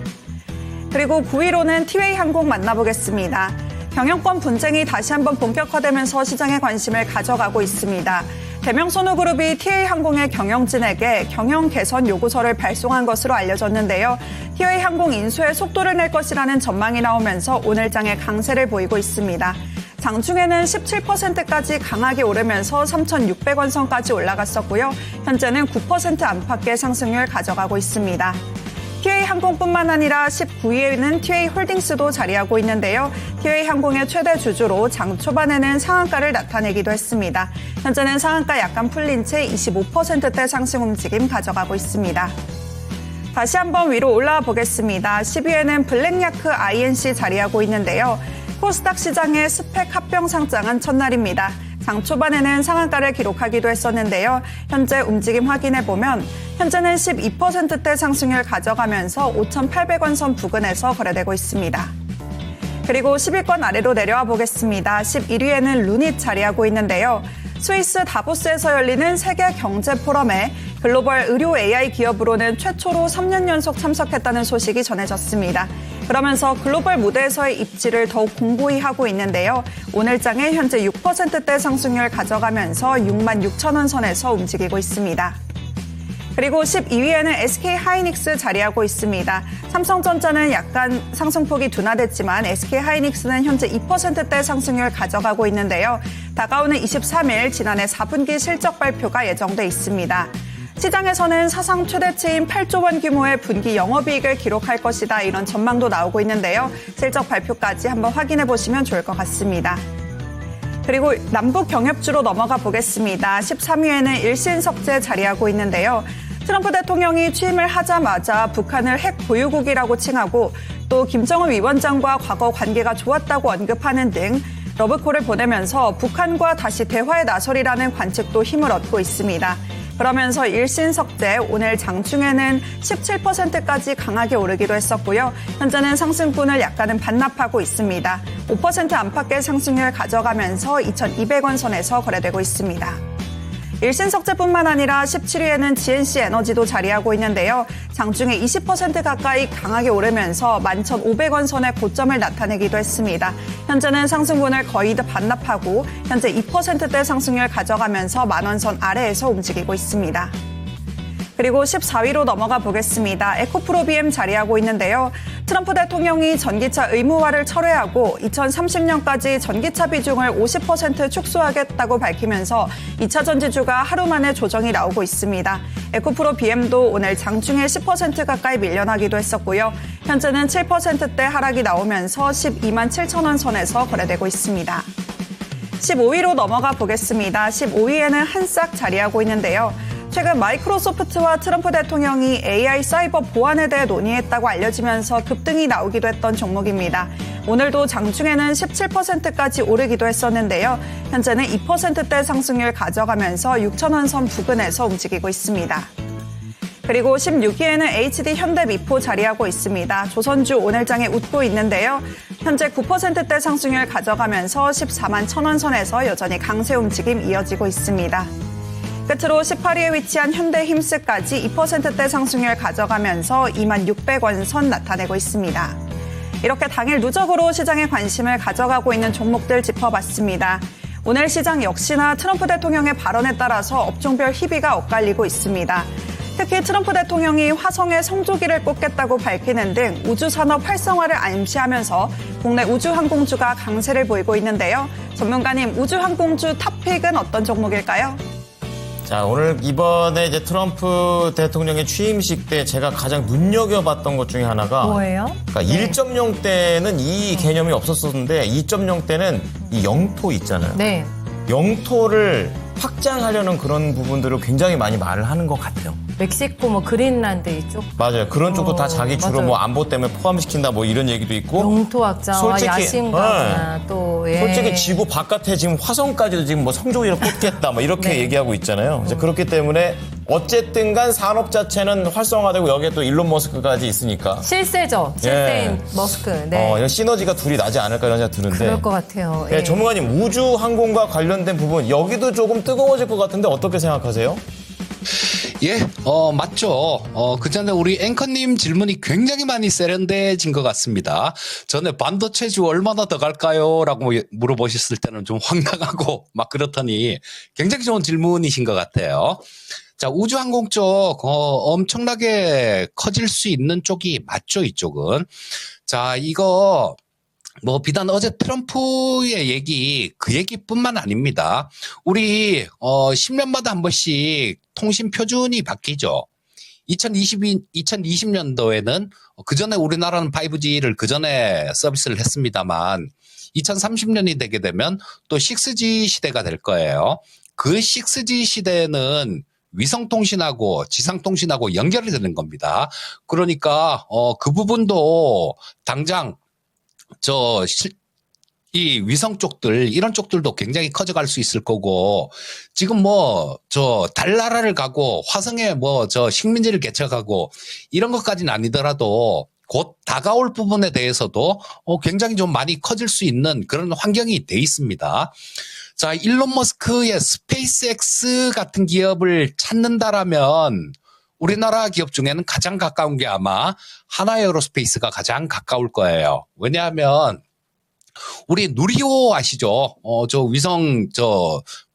그리고 9위로는 티웨이항공 만나보겠습니다. 경영권 분쟁이 다시 한번 본격화되면서 시장의 관심을 가져가고 있습니다. 대명선호그룹이 티웨이항공의 경영진에게 경영 개선 요구서를 발송한 것으로 알려졌는데요. 티웨이항공 인수에 속도를 낼 것이라는 전망이 나오면서 오늘장에 강세를 보이고 있습니다. 장중에는 17%까지 강하게 오르면서 3,600원 선까지 올라갔었고요. 현재는 9% 안팎의 상승률 가져가고 있습니다. 티웨이항공뿐만 아니라 19위에는 티웨이홀딩스도 자리하고 있는데요. 티웨이항공의 최대 주주로 장 초반에는 상한가를 나타내기도 했습니다. 현재는 상한가 약간 풀린 채 25%대 상승 움직임 가져가고 있습니다. 다시 한번 위로 올라와 보겠습니다. 10위에는 블랙야크 INC 자리하고 있는데요. 코스닥 시장의 스펙 합병 상장한 첫날입니다. 장 초반에는 상한가를 기록하기도 했었는데요. 현재 움직임 확인해보면 현재는 12%대 상승률 가져가면서 5,800원 선 부근에서 거래되고 있습니다. 그리고 10위권 아래로 내려와 보겠습니다. 11위에는 루닛 자리하고 있는데요. 스위스 다보스에서 열리는 세계 경제 포럼에 글로벌 의료 AI 기업으로는 최초로 3년 연속 참석했다는 소식이 전해졌습니다. 그러면서 글로벌 무대에서의 입지를 더욱 공고히 하고 있는데요. 오늘 장에 현재 6%대 상승률 가져가면서 66,000원 선에서 움직이고 있습니다. 그리고 12위에는 SK하이닉스 자리하고 있습니다. 삼성전자는 약간 상승폭이 둔화됐지만 SK하이닉스는 현재 2%대 상승률 가져가고 있는데요. 다가오는 23일 지난해 4분기 실적 발표가 예정돼 있습니다. 시장에서는 사상 최대치인 8조 원 규모의 분기 영업이익을 기록할 것이다 이런 전망도 나오고 있는데요. 실적 발표까지 한번 확인해 보시면 좋을 것 같습니다. 그리고 남북 경협주로 넘어가 보겠습니다. 13위에는 일신석재 자리하고 있는데요. 트럼프 대통령이 취임을 하자마자 북한을 핵 보유국이라고 칭하고 또 김정은 위원장과 과거 관계가 좋았다고 언급하는 등 러브콜을 보내면서 북한과 다시 대화에 나서리라는 관측도 힘을 얻고 있습니다. 그러면서 일신석재 오늘 장중에는 17%까지 강하게 오르기도 했었고요. 현재는 상승분을 약간은 반납하고 있습니다. 5% 안팎의 상승률 가져가면서 2,200원 선에서 거래되고 있습니다. 일신석재뿐만 아니라 17위에는 GNC 에너지도 자리하고 있는데요. 장중에 20% 가까이 강하게 오르면서 11,500원 선의 고점을 나타내기도 했습니다. 현재는 상승분을 거의 다 반납하고 현재 2%대 상승률 가져가면서 만원 선 아래에서 움직이고 있습니다. 그리고 14위로 넘어가 보겠습니다. 에코프로비엠 자리하고 있는데요. 트럼프 대통령이 전기차 의무화를 철회하고 2030년까지 전기차 비중을 50% 축소하겠다고 밝히면서 2차 전지주가 하루 만에 조정이 나오고 있습니다. 에코프로비엠도 오늘 장중에 10% 가까이 밀려나기도 했었고요. 현재는 7%대 하락이 나오면서 12만 7천원 선에서 거래되고 있습니다. 15위로 넘어가 보겠습니다. 15위에는 한싹 자리하고 있는데요. 최근 마이크로소프트와 트럼프 대통령이 AI 사이버 보안에 대해 논의했다고 알려지면서 급등이 나오기도 했던 종목입니다. 오늘도 장중에는 17%까지 오르기도 했었는데요. 현재는 2%대 상승률 가져가면서 6,000원 선 부근에서 움직이고 있습니다. 그리고 16위에는 HD 현대미포 자리하고 있습니다. 조선주 오늘장에 웃고 있는데요. 현재 9%대 상승률 가져가면서 14만 1,000원 선에서 여전히 강세 움직임 이어지고 있습니다. 끝으로 18위에 위치한 현대힘스까지 2%대 상승률 가져가면서 2만 600원 선 나타내고 있습니다. 이렇게 당일 누적으로 시장에 관심을 가져가고 있는 종목들 짚어봤습니다. 오늘 시장 역시나 트럼프 대통령의 발언에 따라서 업종별 희비가 엇갈리고 있습니다. 특히 트럼프 대통령이 화성에 성조기를 꽂겠다고 밝히는 등 우주산업 활성화를 암시하면서 국내 우주항공주가 강세를 보이고 있는데요. 전문가님, 우주항공주 탑픽은 어떤 종목일까요? 자, 오늘 이번에 이제 트럼프 대통령의 취임식 때 제가 가장 눈여겨봤던 것 중에 하나가 뭐예요? 그러니까 1.0 때는 이 개념이 없었었는데 2.0 때는 이 영토 있잖아요. 네. 영토를 확장하려는 그런 부분들을 굉장히 많이 말을 하는 것 같아요. 멕시코, 뭐 그린란드 이쪽. 맞아요. 그런 쪽도 다 자기 주로 맞아요. 뭐 안보 때문에 포함시킨다 뭐 이런 얘기도 있고. 영토 확장과 솔직히, 야심가나 또 예. 솔직히 지구 바깥에 지금 화성까지도 지금 뭐 성조기를 꽂겠다 뭐 이렇게 네. 얘기하고 있잖아요. 그래서 그렇기 때문에 어쨌든 간 산업 자체는 활성화되고 여기에 또 일론 머스크까지 있으니까. 실세죠. 실세인 머스크. 네. 이런 시너지가 둘이 나지 않을까 이런 생각 드는데. 그럴 것 같아요. 네, 예. 전문가님 우주 항공과 관련된 부분 여기도 조금 뜨거워질 것 같은데 어떻게 생각하세요? 예, 맞죠. 그 전에 우리 앵커님 질문이 굉장히 많이 세련돼진 것 같습니다. 전에 반도체주 얼마나 더 갈까요? 라고 물어보셨을 때는 좀 황당하고 막 그렇더니 굉장히 좋은 질문이신 것 같아요. 자, 우주항공 쪽, 엄청나게 커질 수 있는 쪽이 맞죠, 이쪽은. 자, 이거, 뭐, 비단 어제 트럼프의 얘기, 그 얘기뿐만 아닙니다. 우리, 10년마다 한 번씩 통신 표준이 바뀌죠. 2020년도에는 그 전에 우리나라는 5G를 그 전에 서비스를 했습니다만 2030년이 되게 되면 또 6G 시대가 될 거예요. 그 6G 시대는 위성통신하고 지상통신하고 연결이 되는 겁니다. 그러니까 그 부분도 당장 이 위성 쪽들 이런 쪽들도 굉장히 커져갈 수 있을 거고 지금 뭐 달나라를 가고 화성에 뭐 식민지를 개척하고 이런 것까지는 아니더라도 곧 다가올 부분에 대해서도 굉장히 좀 많이 커질 수 있는 그런 환경이 돼 있습니다. 자, 일론 머스크의 스페이스X 같은 기업을 찾는다라면 우리나라 기업 중에는 가장 가까운 게 아마 하나에어로스페이스가 가장 가까울 거예요. 왜냐하면 우리 누리호 아시죠? 위성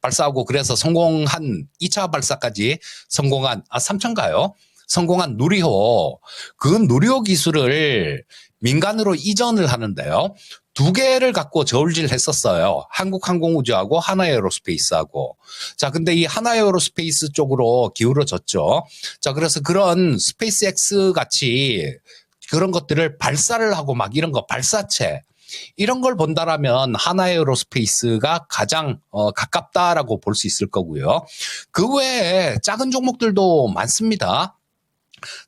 발사하고 그래서 성공한 2차 발사까지 성공한 3차인가요? 성공한 누리호. 그 누리호 기술을 민간으로 이전을 하는데요. 2개를 갖고 저울질 했었어요. 한국항공우주하고 하나에어로스페이스하고. 자, 근데 이 하나에어로스페이스 쪽으로 기울어졌죠. 자, 그래서 그런 스페이스X 같이 그런 것들을 발사를 하고 막 이런 거 발사체 이런 걸 본다라면 하나에어로스페이스가 가장 가깝다라고 볼 수 있을 거고요. 그 외에 작은 종목들도 많습니다.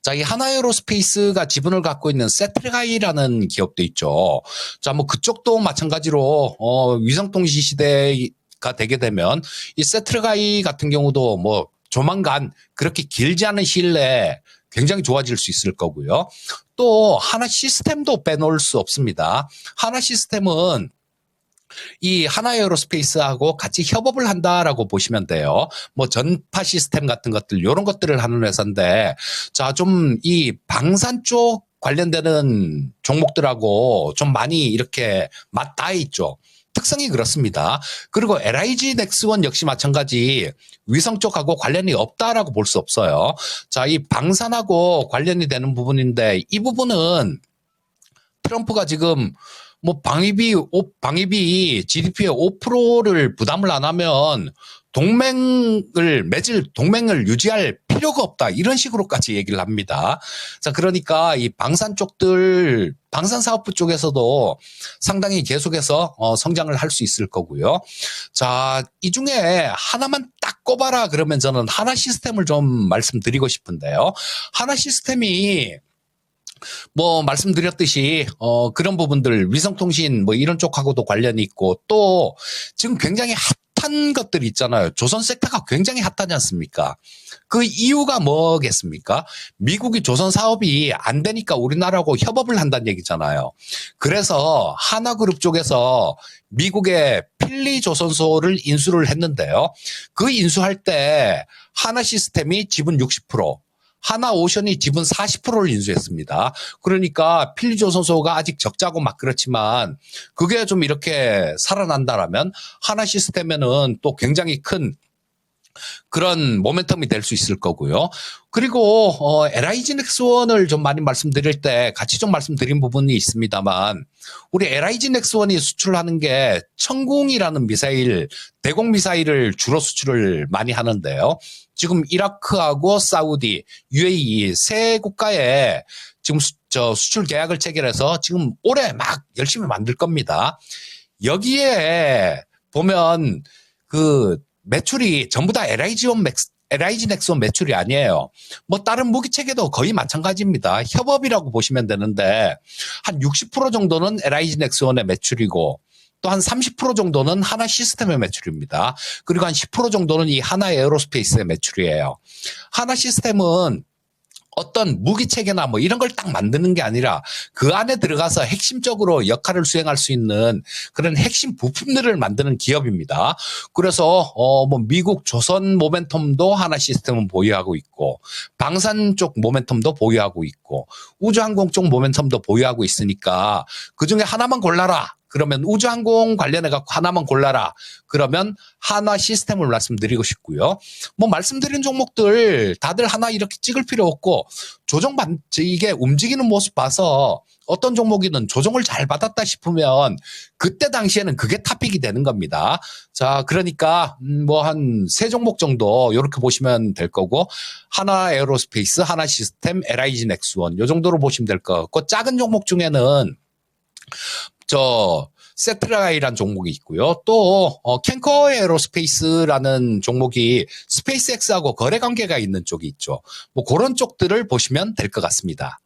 자, 이 하나에어로스페이스가 지분을 갖고 있는 세트가이라는 기업도 있죠. 자, 뭐 그쪽도 마찬가지로 위성통신 시대가 되게 되면 이 세트가이 같은 경우도 뭐 조만간 그렇게 길지 않은 시일 내에 굉장히 좋아질 수 있을 거고요. 또 하나 시스템도 빼놓을 수 없습니다. 하나 시스템은 이 하나에어로스페이스하고 같이 협업을 한다라고 보시면 돼요. 뭐 전파 시스템 같은 것들 이런 것들을 하는 회사인데 자, 좀 이 방산 쪽 관련되는 종목들하고 좀 많이 이렇게 맞닿아 있죠. 특성이 그렇습니다. 그리고 LIG 넥스원 역시 마찬가지 위성 쪽하고 관련이 없다라고 볼 수 없어요. 자, 이 방산하고 관련이 되는 부분인데 이 부분은 트럼프가 지금 뭐 방위비 GDP의 5%를 부담을 안 하면 동맹을 유지할 필요가 없다. 이런 식으로까지 얘기를 합니다. 자, 그러니까 이 방산 사업부 쪽에서도 상당히 계속해서 성장을 할 수 있을 거고요. 자, 이 중에 하나만 딱 꼽아라 그러면 저는 하나 시스템을 좀 말씀드리고 싶은데요. 하나 시스템이 뭐 말씀드렸듯이 그런 부분들 위성통신 뭐 이런 쪽하고도 관련이 있고 또 지금 굉장히 핫한 것들이 있잖아요. 조선 섹터가 굉장히 핫하지 않습니까? 그 이유가 뭐겠습니까? 미국이 조선 사업이 안 되니까 우리나라하고 협업을 한다는 얘기잖아요. 그래서 하나그룹 쪽에서 미국의 필리조선소를 인수를 했는데요. 그 인수할 때 하나 시스템이 지분 60%, 하나오션이 지분 40%를 인수했습니다. 그러니까 필리조선소가 아직 적자고 막 그렇지만 그게 좀 이렇게 살아난다라면 하나 시스템에는 또 굉장히 큰 그런 모멘텀이 될 수 있을 거고요. 그리고 LIG 넥스원을 좀 많이 말씀드릴 때 같이 좀 말씀드린 부분이 있습니다만 우리 LIG 넥스원이 수출하는 게 천궁이라는 미사일, 대공 미사일을 주로 수출을 많이 하는데요. 지금 이라크하고 사우디, UAE 세 국가에 지금 수출 계약을 체결해서 지금 올해 막 열심히 만들 겁니다. 여기에 보면 그 매출이 전부 다 LIG 넥스원 매출이 아니에요. 뭐 다른 무기 체계도 거의 마찬가지입니다. 협업이라고 보시면 되는데 한 60% 정도는 LIG 넥스원의 매출이고 또 한 30% 정도는 하나 시스템의 매출입니다. 그리고 한 10% 정도는 이 하나 에어로스페이스의 매출이에요. 하나 시스템은 어떤 무기 체계나 뭐 이런 걸 딱 만드는 게 아니라 그 안에 들어가서 핵심적으로 역할을 수행할 수 있는 그런 핵심 부품들을 만드는 기업입니다. 그래서 뭐 미국 조선 모멘텀도 하나 시스템은 보유하고 있고 방산 쪽 모멘텀도 보유하고 있고 우주항공 쪽 모멘텀도 보유하고 있으니까 그중에 하나만 골라라. 그러면 우주항공 관련해갖고 하나만 골라라. 그러면 하나 시스템을 말씀드리고 싶고요. 뭐 말씀드린 종목들 다들 하나 이렇게 찍을 필요 없고 이게 움직이는 모습 봐서 어떤 종목이든 조정을 잘 받았다 싶으면 그때 당시에는 그게 탑픽이 되는 겁니다. 자, 그러니까 뭐 한 3종목 정도 이렇게 보시면 될 거고 하나 에어로스페이스, 하나 시스템, LIG 넥스원 이 정도로 보시면 될 것 같고 작은 종목 중에는 세트라이라는 종목이 있고요. 또 캔커 에어로스페이스라는 종목이 스페이스X하고 거래 관계가 있는 쪽이 있죠. 뭐 그런 쪽들을 보시면 될 것 같습니다.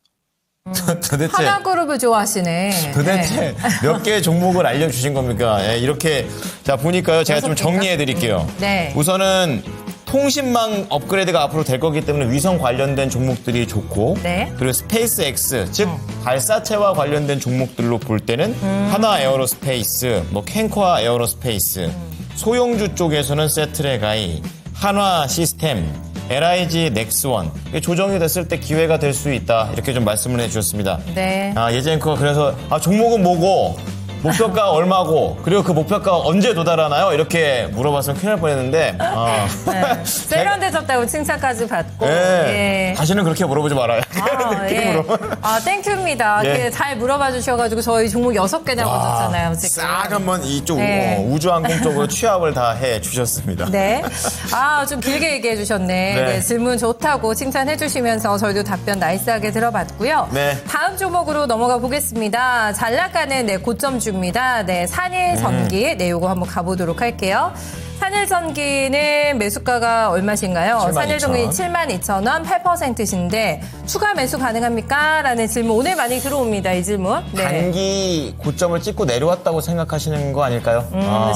도대체 하나그룹을 좋아하시네. 도대체 몇 개의 종목을 알려주신 겁니까? 예, 이렇게 자 보니까요. 제가 좀 정리해 드릴게요. 네. 우선은 통신망 업그레이드가 앞으로 될 거기 때문에 위성 관련된 종목들이 좋고 네. 그리고 스페이스X 즉 발사체와 관련된 종목들로 볼 때는 하나 에어로스페이스, 뭐 캔코아 에어로스페이스, 소형주 쪽에서는 세트레가이, 한화 시스템, LIG 넥스원 조정이 됐을 때 기회가 될 수 있다 이렇게 좀 말씀을 해주셨습니다. 네. 예전커가 그래서 종목은 뭐고 목표가 얼마고 그리고 그 목표가 언제 도달하나요? 이렇게 물어봤으면 큰일 날 뻔했는데 네. 세련되셨다고 칭찬까지 받고. 예. 예. 다시는 그렇게 물어보지 말아요. 예. 땡큐입니다. 예. 이렇게 잘 물어봐 주셔가지고 저희 종목 6개 잡아줬잖아요. 지금. 싹 한번 이쪽 네. 우주항공 쪽으로 취합을 다 해주셨습니다. 네. 좀 길게 얘기해 주셨네. 네. 네, 질문 좋다고 칭찬해 주시면서 저희도 답변 나이스하게 들어봤고요. 네. 다음 종목으로 넘어가 보겠습니다. 잘 나가는 고점주입니다. 네, 산일전기. 네, 요거 한번 가보도록 할게요. 산일전기는 매수가가 얼마신가요? 72,000원. 산일전기 72,000원 8%신데 추가 매수 가능합니까? 라는 질문 오늘 많이 들어옵니다. 이 질문. 네. 단기 고점을 찍고 내려왔다고 생각하시는 거 아닐까요?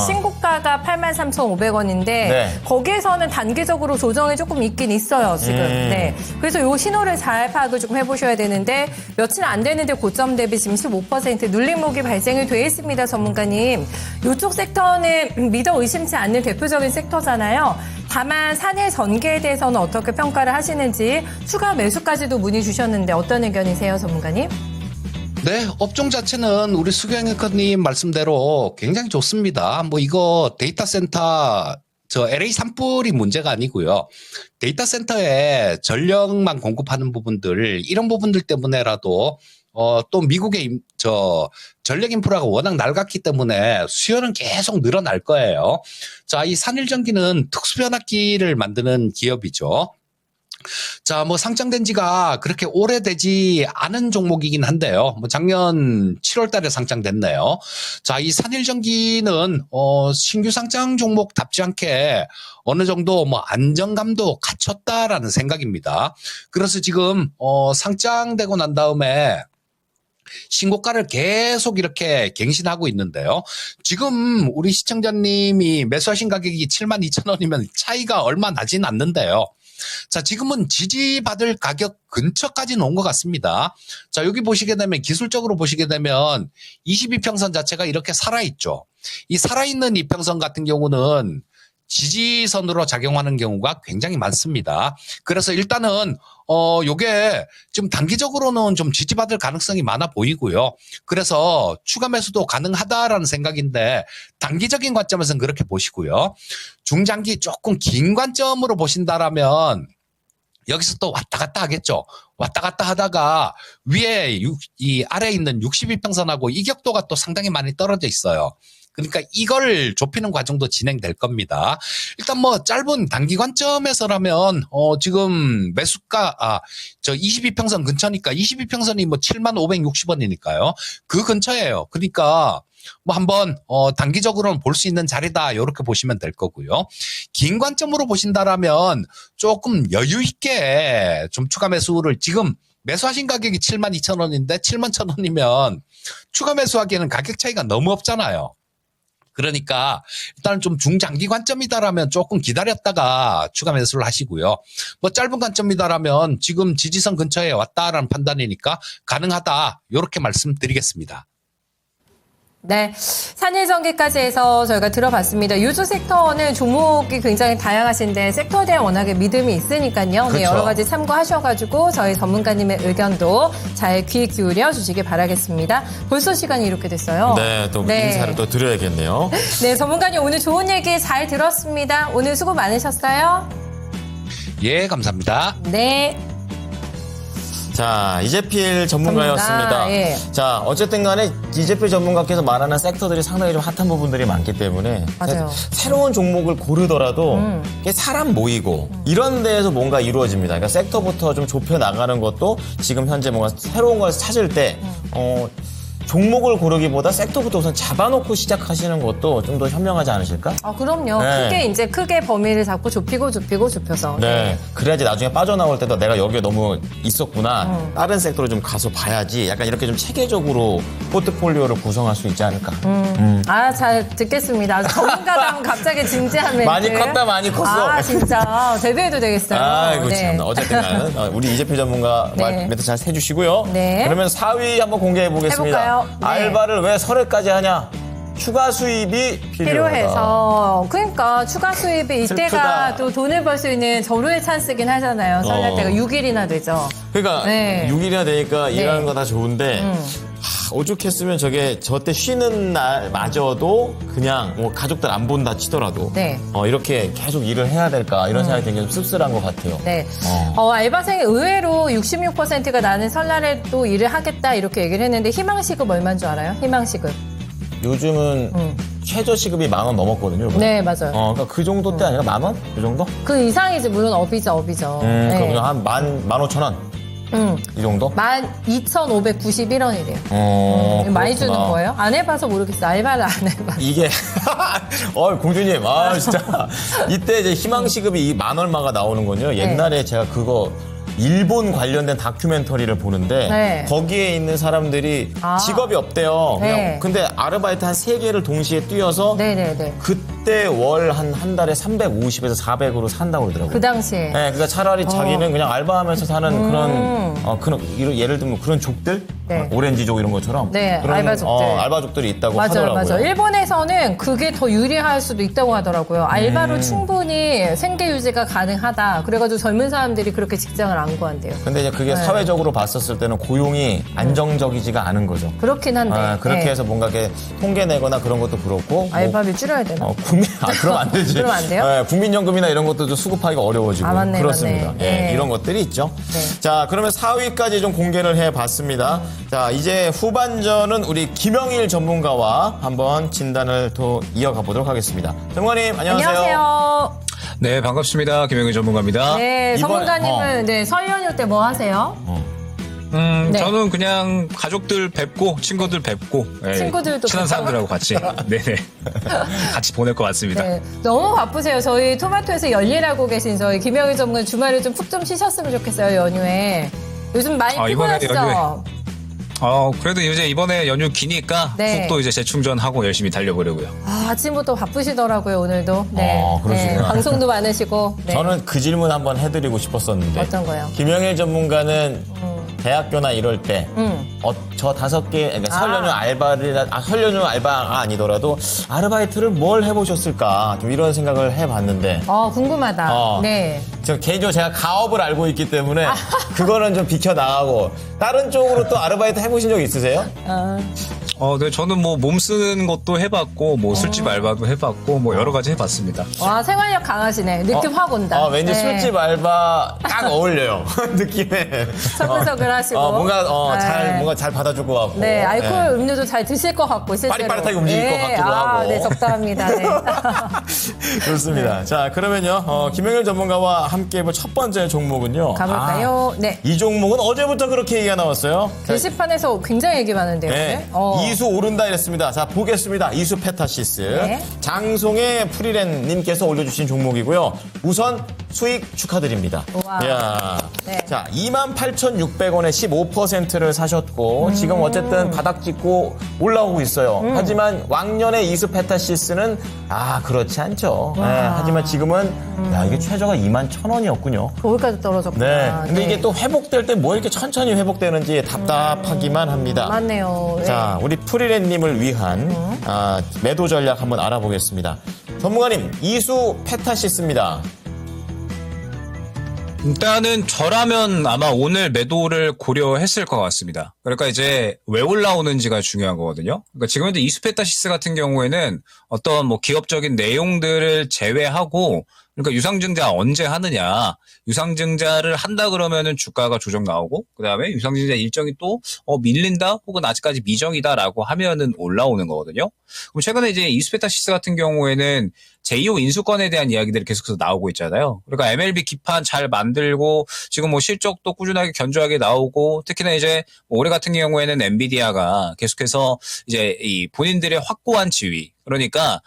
신고가가 83,500원인데 네. 거기에서는 단기적으로 조정이 조금 있긴 있어요 지금. 네. 그래서 요 신호를 잘 파악을 좀 해보셔야 되는데 며칠 안 되는데 고점 대비 지금 15% 눌림목이 발생이 돼 있습니다. 전문가님. 이쪽 섹터는 믿어 의심치 않는 대표적인 섹터잖아요. 다만 산일 전기에 대해서는 어떻게 평가를 하시는지 추가 매수까지도 문의 주셨는데 어떤 의견이세요, 전문가님? 네, 업종 자체는 우리 수경앵커님 말씀대로 굉장히 좋습니다. 뭐 이거 데이터 센터 LA 산불이 문제가 아니고요. 데이터 센터에 전력만 공급하는 부분들 이런 부분들 때문에라도 또 미국의 전력 인프라가 워낙 낡았기 때문에 수요는 계속 늘어날 거예요. 자, 이 산일전기는 특수변압기를 만드는 기업이죠. 자, 뭐 상장된 지가 그렇게 오래되지 않은 종목이긴 한데요. 뭐 작년 7월 달에 상장됐네요. 자, 이 산일전기는 신규 상장 종목답지 않게 어느 정도 뭐 안정감도 갖췄다라는 생각입니다. 그래서 지금 상장되고 난 다음에 신고가를 계속 이렇게 갱신하고 있는데요. 지금 우리 시청자님이 매수하신 가격이 72,000원이면 차이가 얼마 나진 않는데요. 자, 지금은 지지받을 가격 근처까지는 온 것 같습니다. 자, 여기 보시게 되면 기술적으로 보시게 되면 22평선 자체가 이렇게 살아있죠. 이 살아있는 이평선 같은 경우는 지지선으로 작용하는 경우가 굉장히 많습니다. 그래서 일단은 요게 지금 단기적으로는 좀 지지받을 가능성이 많아 보이고요. 그래서 추가 매수도 가능하다라는 생각인데 단기적인 관점에서는 그렇게 보시고요. 중장기 조금 긴 관점으로 보신다라면 여기서 또 왔다 갔다 하겠죠. 왔다 갔다 하다가 위에 이 아래에 있는 62평선하고 이격도가 또 상당히 많이 떨어져 있어요. 그러니까 이걸 좁히는 과정도 진행될 겁니다. 일단 뭐 짧은 단기 관점에서라면 지금 매수가 22평선 근처니까 22평선이 뭐 75,660원이니까요. 그 근처예요. 그러니까 뭐 한번 단기적으로는 볼 수 있는 자리다 이렇게 보시면 될 거고요. 긴 관점으로 보신다라면 조금 여유 있게 좀 추가 매수를 지금 매수하신 가격이 72,000원인데 71,000원이면 추가 매수하기에는 가격 차이가 너무 없잖아요. 그러니까 일단 좀 중장기 관점이다라면 조금 기다렸다가 추가 매수를 하시고요. 뭐 짧은 관점이다라면 지금 지지선 근처에 왔다라는 판단이니까 가능하다 이렇게 말씀드리겠습니다. 네, 산일전기까지 해서 저희가 들어봤습니다. 유주 섹터는 종목이 굉장히 다양하신데 섹터에 대한 워낙에 믿음이 있으니까요. 그렇죠. 네, 여러 가지 참고하셔가지고 저희 전문가님의 의견도 잘 귀 기울여 주시기 바라겠습니다. 벌써 시간이 이렇게 됐어요. 네, 또 인사를 또 드려야겠네요. 네, 전문가님 오늘 좋은 얘기 잘 들었습니다. 오늘 수고 많으셨어요. 예, 감사합니다. 네. 자, 이재필 전문가였습니다. 전문가, 예. 자, 어쨌든 간에 이재필 전문가께서 말하는 섹터들이 상당히 좀 핫한 부분들이 많기 때문에 맞아요. 새로운 종목을 고르더라도 이게 사람 모이고 이런 데에서 뭔가 이루어집니다. 그러니까 섹터부터 좀 좁혀 나가는 것도 지금 현재 뭔가 새로운 걸 찾을 때 종목을 고르기보다 섹터부터 우선 잡아놓고 시작하시는 것도 좀 더 현명하지 않으실까? 그럼요. 네. 크게 범위를 잡고 좁혀서. 네. 그래야지 나중에 빠져나올 때도 내가 여기에 너무 있었구나. 다른 섹터로 좀 가서 봐야지. 약간 이렇게 좀 체계적으로 포트폴리오를 구성할 수 있지 않을까. 잘 듣겠습니다. 전문가다면 갑자기 진지한 멘트. 많이 컸다, 많이 컸어. 진짜. 데뷔해도 되겠어요. 아이고, 참. 어쨌든 간에 우리 이재필 전문가 네. 멘트 잘 해주시고요. 네. 그러면 4위 한번 공개해 보겠습니다. 해볼까요? 네. 알바를 왜 설에까지 하냐? 추가 수입이 필요해서. 그러니까 추가 수입이 이때가 슬프다. 또 돈을 벌 수 있는 절호의 찬스긴 하잖아요. 설날 때가 6일이나 되죠. 그러니까 네. 6일이나 되니까 일하는 네. 거 다 좋은데 오죽했으면 저게 저 때 쉬는 날마저도 그냥 뭐 가족들 안 본다 치더라도 네. 이렇게 계속 일을 해야 될까 이런 생각이 되게 좀 씁쓸한 것 같아요. 네. 알바생이 의외로 66%가 나는 설날에 또 일을 하겠다 이렇게 얘기를 했는데 희망시급 얼마인 줄 알아요? 희망시급. 요즘은 최저 시급이 10,000원 넘었거든요. 요번에. 네, 맞아요. 그러니까 그 정도 때 아니라 10,000원? 그 정도? 그 이상이지, 물론 업이죠. 네. 그럼 한 15,000원? 이 정도? 12,591원이래요. 많이 주는 그렇구나. 거예요? 안 해봐서 모르겠어요. 알바를 안 해봐서. 이게 공주님 진짜 이때 이제 희망시급이 이 10,000얼마가 나오는 건요. 옛날에 제가 그거 일본 관련된 다큐멘터리를 보는데 네. 거기에 있는 사람들이 직업이 없대요. 그냥 네. 근데 아르바이트 한 3개를 동시에 뛰어서 네네네. 그때 월 한 달에 350에서 400으로 산다고 그러더라고요. 그 당시에. 네, 그러니까 차라리 자기는 그냥 알바하면서 사는 그런 예를 들면 그런 족들, 네. 오렌지족 이런 것처럼 네, 그런 알바족들. 알바족들이 있다고 하더라고요. 맞아요. 일본에서는 그게 더 유리할 수도 있다고 하더라고요. 알바로 충분히 생계 유지가 가능하다. 그래가지고 젊은 사람들이 그렇게 직장을 안 구한대요. 근데 이제 그게 사회적으로 봤었을 때는 고용이 안정적이지가 않은 거죠. 그렇긴 한데. 그렇게 네. 해서 뭔가 이렇게 통계 내거나 그런 것도 그렇고. 알바를 줄여야 되나? 그럼 안 되지. 그럼 안 돼요? 네, 국민연금이나 이런 것도 좀 수급하기가 어려워지고. 맞네, 그렇습니다. 맞네. 예, 네. 이런 것들이 있죠. 네. 자, 그러면 4위까지 좀 공개를 해봤습니다. 자, 이제 후반전은 우리 김영일 전문가와 한번 진단을 또 이어가 보도록 하겠습니다. 전문가님, 안녕하세요. 안녕하세요. 네, 반갑습니다. 김영일 전문가입니다. 네, 이번에- 전문가님은 네, 설 연휴 때 뭐 하세요? 네. 저는 그냥 가족들 뵙고, 친구들 뵙고, 예, 친구들도 친한 뵙고. 사람들하고 같이, 네네. 같이 보낼 것 같습니다. 네, 너무 바쁘세요. 저희 토마토에서 열일하고 계신 저희 김영일 전문가 주말에 좀 푹 좀 쉬셨으면 좋겠어요, 연휴에. 요즘 많이 이번에 피곤하시죠? 그래도 이제 이번에 연휴 기니까 네. 푹 또 이제 재충전하고 열심히 달려보려고요. 아침부터 바쁘시더라고요, 오늘도. 네. 그러시구나. 방송도 많으시고. 네. 저는 그 질문 한번 해드리고 싶었었는데. 어떤 거요? 김영일 전문가는 대학교나 이럴 때, 저 5개, 그러니까 설 연휴 설 연휴 알바가 아니더라도 아르바이트를 뭘 해보셨을까? 좀 이런 생각을 해봤는데. 궁금하다. 네. 저 개인적으로 제가 가업을 알고 있기 때문에 그거는 좀 비켜나가고 다른 쪽으로 또 아르바이트 해보신 적 있으세요? 네, 저는 뭐 몸 쓰는 것도 해봤고, 뭐 술집 알바도 해봤고, 뭐 여러 가지 해봤습니다. 와, 생활력 강하시네. 느낌 확 온다. 왠지 네. 술집 알바 딱 어울려요. 느낌에. 서글서글하시고. 뭔가 잘 받아줄 것 같고. 네, 알코올 네. 음료도 잘 드실 것 같고, 실제로. 빠릿빠릿하게 움직일 것 같기도 하고. 네, 적당합니다. 네. 좋습니다. 자, 그러면요, 김영일 전문가와 함께 해볼 첫 번째 종목은요. 가볼까요? 네. 이 종목은 어제부터 그렇게 얘기가 나왔어요. 게시판에서 굉장히 얘기 많은데요. 네. 오늘? 이수 오른다 이랬습니다. 자, 보겠습니다. 이수 페타시스. 네. 장송의 프리랜님께서 올려주신 종목이고요. 우선 수익 축하드립니다. 우와. 이야. 네. 자, 28,600원에 15%를 사셨고, 지금 어쨌든 바닥 찍고 올라오고 있어요. 하지만 왕년의 이수 페타시스는, 그렇지 않죠. 네. 하지만 지금은, 이게 최저가 21,000원이었군요. 거기까지 떨어졌구나. 네. 근데 이게 또 회복될 때 뭐 이렇게 천천히 회복되는지 답답하기만 합니다. 맞네요. 네. 자, 우리 프리랜님을 위한 매도 전략 한번 알아보겠습니다. 전문가님, 이수 페타시스입니다. 일단은 저라면 아마 오늘 매도를 고려했을 것 같습니다. 그러니까 이제 왜 올라오는지가 중요한 거거든요. 그러니까 지금 현재 이수페타시스 같은 경우에는 어떤 뭐 기업적인 내용들을 제외하고 그러니까 유상증자 언제 하느냐. 유상증자를 한다 그러면은 주가가 조정 나오고, 그 다음에 유상증자 일정이 또, 밀린다? 혹은 아직까지 미정이다라고 하면은 올라오는 거거든요. 그럼 최근에 이제 이수페타시스 같은 경우에는 제2호 인수권에 대한 이야기들이 계속해서 나오고 있잖아요. 그러니까 MLB 기판 잘 만들고 지금 뭐 실적도 꾸준하게 견조하게 나오고 특히나 이제 올해 같은 경우에는 엔비디아가 계속해서 이제 이 본인들의 확고한 지위 그러니까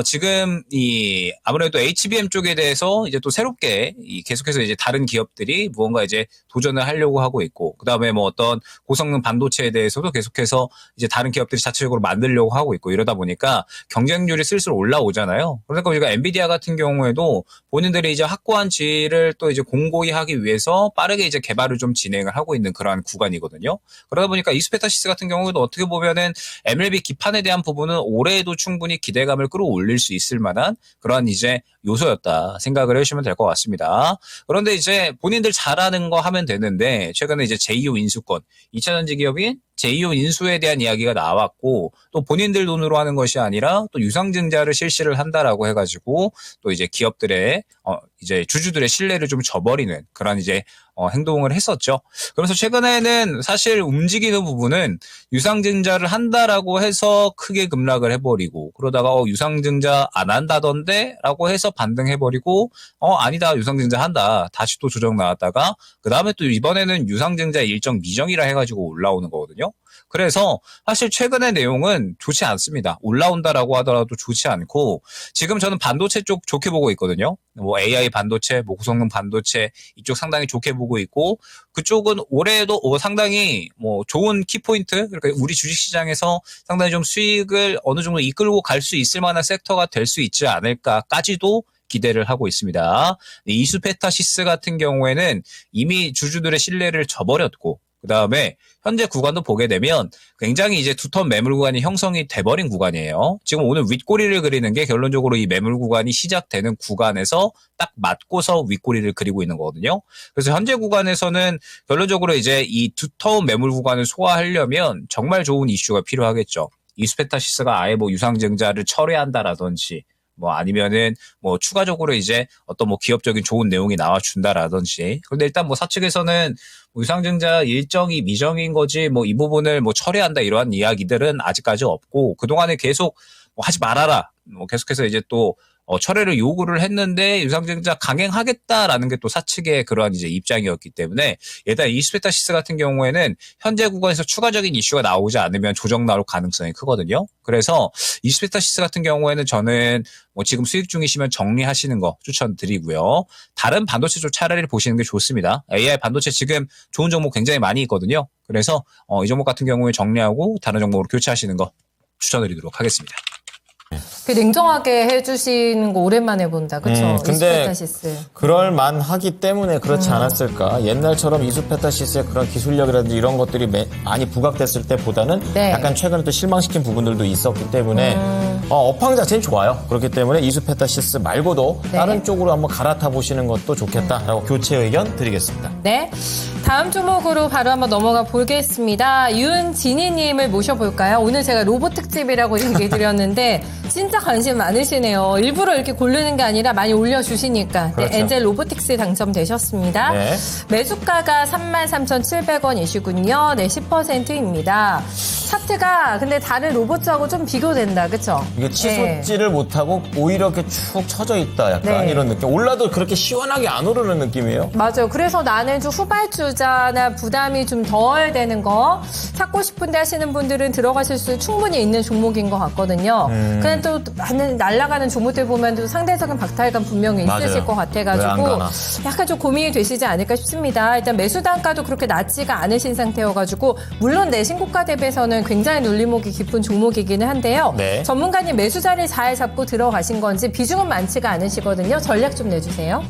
지금 이 아무래도 HBM 쪽에 대해서 이제 또 새롭게 계속해서 이제 다른 기업들이 무언가 이제 도전을 하려고 하고 있고 그다음에 뭐 어떤 고성능 반도체에 대해서도 계속해서 이제 다른 기업들이 자체적으로 만들려고 하고 있고 이러다 보니까 경쟁률이 슬슬 올라오잖아요. 그러니까 우리가 엔비디아 같은 경우에도 본인들이 이제 확고한 지위를 또 이제 공고히 하기 위해서 빠르게 이제 개발을 좀 진행을 하고 있는 그러한 구간이거든요. 그러다 보니까 이수페타시스 같은 경우에도 어떻게 보면은 MLB 기판에 대한 부분은 올해에도 충분히 기대감을 끌어올릴 수 있을 만한 그런 이제 요소였다 생각을 해주시면 될 것 같습니다. 그런데 이제 본인들 잘하는 거 하면 되는데 최근에 이제 제2호 인수권 2차전지 기업인 제2호 인수에 대한 이야기가 나왔고 또 본인들 돈으로 하는 것이 아니라 또 유상증자를 실시를 한다라고 해가지고 또 이제 기업들의 이제 주주들의 신뢰를 좀 저버리는 그런 이제 행동을 했었죠. 그래서 최근에는 사실 움직이는 부분은 유상증자를 한다라고 해서 크게 급락을 해버리고 그러다가 유상증자 안 한다던데 라고 해서 반등해버리고 아니다 유상증자 한다 다시 또 조정 나왔다가 그 다음에 또 이번에는 유상증자 일정 미정이라 해가지고 올라오는 거거든요. 그래서 사실 최근의 내용은 좋지 않습니다. 올라온다라고 하더라도 좋지 않고 지금 저는 반도체 쪽 좋게 보고 있거든요. 뭐 AI 반도체, 뭐 고성능 반도체 이쪽 상당히 좋게 보고 있고 그쪽은 올해에도 상당히 뭐 좋은 키포인트 그러니까 우리 주식시장에서 상당히 좀 수익을 어느 정도 이끌고 갈 수 있을 만한 섹터가 될 수 있지 않을까까지도 기대를 하고 있습니다. 이수페타시스 같은 경우에는 이미 주주들의 신뢰를 저버렸고 그 다음에 현재 구간도 보게 되면 굉장히 이제 두터운 매물 구간이 형성이 돼버린 구간이에요. 지금 오늘 윗꼬리를 그리는 게 결론적으로 이 매물 구간이 시작되는 구간에서 딱 맞고서 윗꼬리를 그리고 있는 거거든요. 그래서 현재 구간에서는 결론적으로 이제 이 두터운 매물 구간을 소화하려면 정말 좋은 이슈가 필요하겠죠. 이수페타시스가 아예 뭐 유상증자를 철회한다라든지 뭐 아니면은 뭐 추가적으로 이제 어떤 뭐 기업적인 좋은 내용이 나와준다라든지. 그런데 일단 뭐 사측에서는 유상증자 일정이 미정인 거지 뭐 이 부분을 뭐 철회한다 이러한 이야기들은 아직까지 없고 그동안에 계속 뭐 하지 말아라. 뭐 계속해서 이제 또 철회를 요구를 했는데 유상증자 강행하겠다라는 게 또 사측의 그러한 이제 입장이었기 때문에 일단 이수페타시스 같은 경우에는 현재 구간에서 추가적인 이슈가 나오지 않으면 조정 나올 가능성이 크거든요. 그래서 이수페타시스 같은 경우에는 저는 뭐 지금 수익 중이시면 정리하시는 거 추천드리고요. 다른 반도체 쪽 차라리 보시는 게 좋습니다. AI 반도체 지금 좋은 종목 굉장히 많이 있거든요. 그래서 이 종목 같은 경우에 정리하고 다른 종목으로 교체하시는 거 추천드리도록 하겠습니다. 그 냉정하게 해주시는 거 오랜만에 본다. 그렇죠? 근데 이수페타시스. 그럴 만하기 때문에 그렇지 않았을까. 옛날처럼 이수페타시스의 그런 기술력이라든지 이런 것들이 많이 부각됐을 때보다는 네. 약간 최근에 또 실망시킨 부분들도 있었기 때문에 업황 자체는 좋아요. 그렇기 때문에 이수페타시스 말고도 네. 다른 쪽으로 한번 갈아타 보시는 것도 좋겠다라고 교체 의견 드리겠습니다. 네. 다음 종목으로 바로 한번 넘어가 보겠습니다. 윤진희님을 모셔볼까요? 오늘 제가 로봇 특집이라고 얘기 드렸는데 진짜 관심 많으시네요. 일부러 이렇게 고르는 게 아니라 많이 올려주시니까. 그렇죠. 네, 엔젤 로보틱스 당첨되셨습니다. 네. 매수가가 33,700원이시군요. 네, 10%입니다. 차트가 근데 다른 로봇하고 좀 비교된다. 그렇죠? 이게 치솟지를 못하고 오히려 이렇게 축 처져 있다. 약간 네. 이런 느낌. 올라도 그렇게 시원하게 안 오르는 느낌이에요. 맞아요. 그래서 나는 좀 후발주자나 부담이 좀 덜 되는 거 찾고 싶은데 하시는 분들은 들어가실 수 충분히 있는 종목인 것 같거든요. 그냥 또 많은 날아가는 종목들 보면 또 상대적인 박탈감 분명히 있으실 맞아요. 것 왜안 같아가지고 가나. 약간 좀 고민이 되시지 않을까 싶습니다. 일단 매수 단가도 그렇게 낮지가 않으신 상태여가지고 물론 내 신고가 대비해서는 굉장히 눌림목이 깊은 종목이기는 한데요. 네. 전문가님 매수 자리 잘 잡고 들어가신 건지 비중은 많지가 않으시거든요. 전략 좀 내주세요.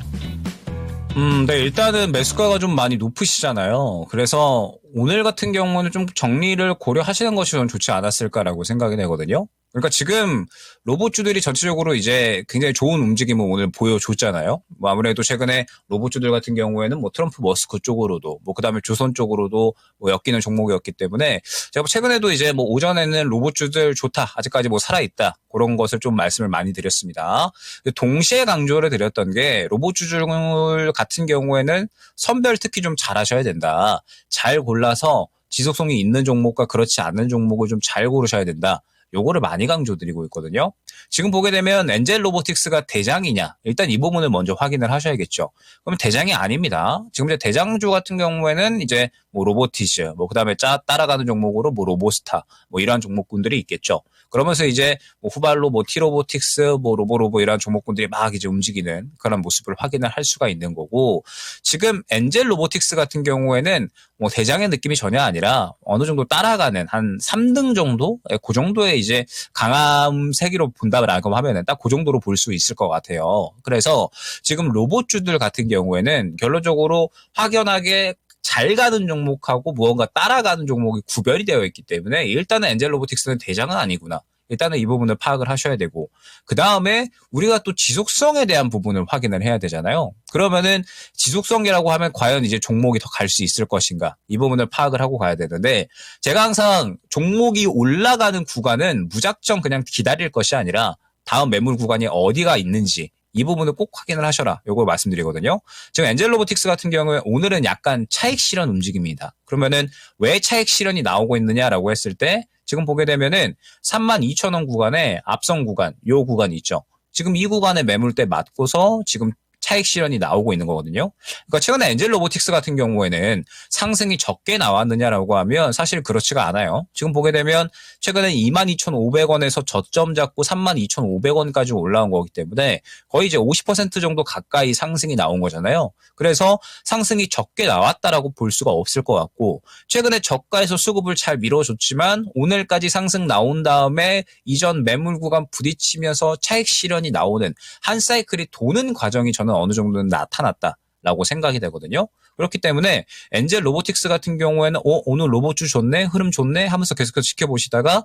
네, 일단은 매수가가 좀 많이 높으시잖아요. 그래서 오늘 같은 경우는 좀 정리를 고려하시는 것이 좀 좋지 않았을까라고 생각이 되거든요. 그러니까 지금 로봇주들이 전체적으로 이제 굉장히 좋은 움직임을 오늘 보여줬잖아요. 뭐 아무래도 최근에 로봇주들 같은 경우에는 뭐 트럼프 머스크 쪽으로도 뭐 그다음에 조선 쪽으로도 뭐 엮이는 종목이었기 때문에 제가 최근에도 이제 뭐 오전에는 로봇주들 좋다. 아직까지 뭐 살아있다. 그런 것을 좀 말씀을 많이 드렸습니다. 동시에 강조를 드렸던 게 로봇주들 같은 경우에는 선별 특히 좀 잘하셔야 된다. 잘 골라서 지속성이 있는 종목과 그렇지 않은 종목을 좀 잘 고르셔야 된다. 요거를 많이 강조드리고 있거든요. 지금 보게 되면 엔젤 로보틱스가 대장이냐? 일단 이 부분을 먼저 확인을 하셔야겠죠. 그럼 대장이 아닙니다. 지금 이제 대장주 같은 경우에는 이제 뭐 로보티즈, 뭐 그다음에 따라가는 종목으로 뭐 로보스타, 뭐 이러한 종목군들이 있겠죠. 그러면서 이제 뭐 후발로 뭐 티로보틱스, 뭐 로보로보 이런 종목군들이 막 이제 움직이는 그런 모습을 확인을 할 수가 있는 거고, 지금 엔젤 로보틱스 같은 경우에는 뭐 대장의 느낌이 전혀 아니라 어느 정도 따라가는 한 3등 정도? 그 정도의 이제 강함 세기로 본다라고 하면은 딱 그 정도로 볼 수 있을 것 같아요. 그래서 지금 로봇주들 같은 경우에는 결론적으로 확연하게 잘 가는 종목하고 무언가 따라가는 종목이 구별이 되어 있기 때문에 일단은 엔젤 로보틱스는 대장은 아니구나. 일단은 이 부분을 파악을 하셔야 되고, 그 다음에 우리가 또 지속성에 대한 부분을 확인을 해야 되잖아요. 그러면은 지속성이라고 하면 과연 이제 종목이 더 갈 수 있을 것인가, 이 부분을 파악을 하고 가야 되는데, 제가 항상 종목이 올라가는 구간은 무작정 그냥 기다릴 것이 아니라 다음 매물 구간이 어디가 있는지 이 부분을 꼭 확인을 하셔라. 요걸 말씀드리거든요. 지금 엔젤 로보틱스 같은 경우에 오늘은 약간 차익 실현 움직임이다. 그러면은 왜 차익 실현이 나오고 있느냐라고 했을 때, 지금 보게 되면은 32,000원 구간에 앞선 구간, 요 구간이 있죠. 지금 이 구간에 매물대 맞고서 지금 차익 실현이 나오고 있는 거거든요. 그러니까 최근에 엔젤 로보틱스 같은 경우에는 상승이 적게 나왔느냐라고 하면 사실 그렇지가 않아요. 지금 보게 되면 최근에 22,500원에서 저점 잡고 32,500원까지 올라온 거기 때문에 거의 이제 50% 정도 가까이 상승이 나온 거잖아요. 그래서 상승이 적게 나왔다라고 볼 수가 없을 것 같고, 최근에 저가에서 수급을 잘 밀어줬지만 오늘까지 상승 나온 다음에 이전 매물 구간 부딪히면서 차익 실현이 나오는 한 사이클이 도는 과정이 저는 어느 정도는 나타났다라고 생각이 되거든요. 그렇기 때문에 엔젤 로보틱스 같은 경우에는 오늘 로봇주 좋네, 흐름 좋네 하면서 계속해서 지켜보시다가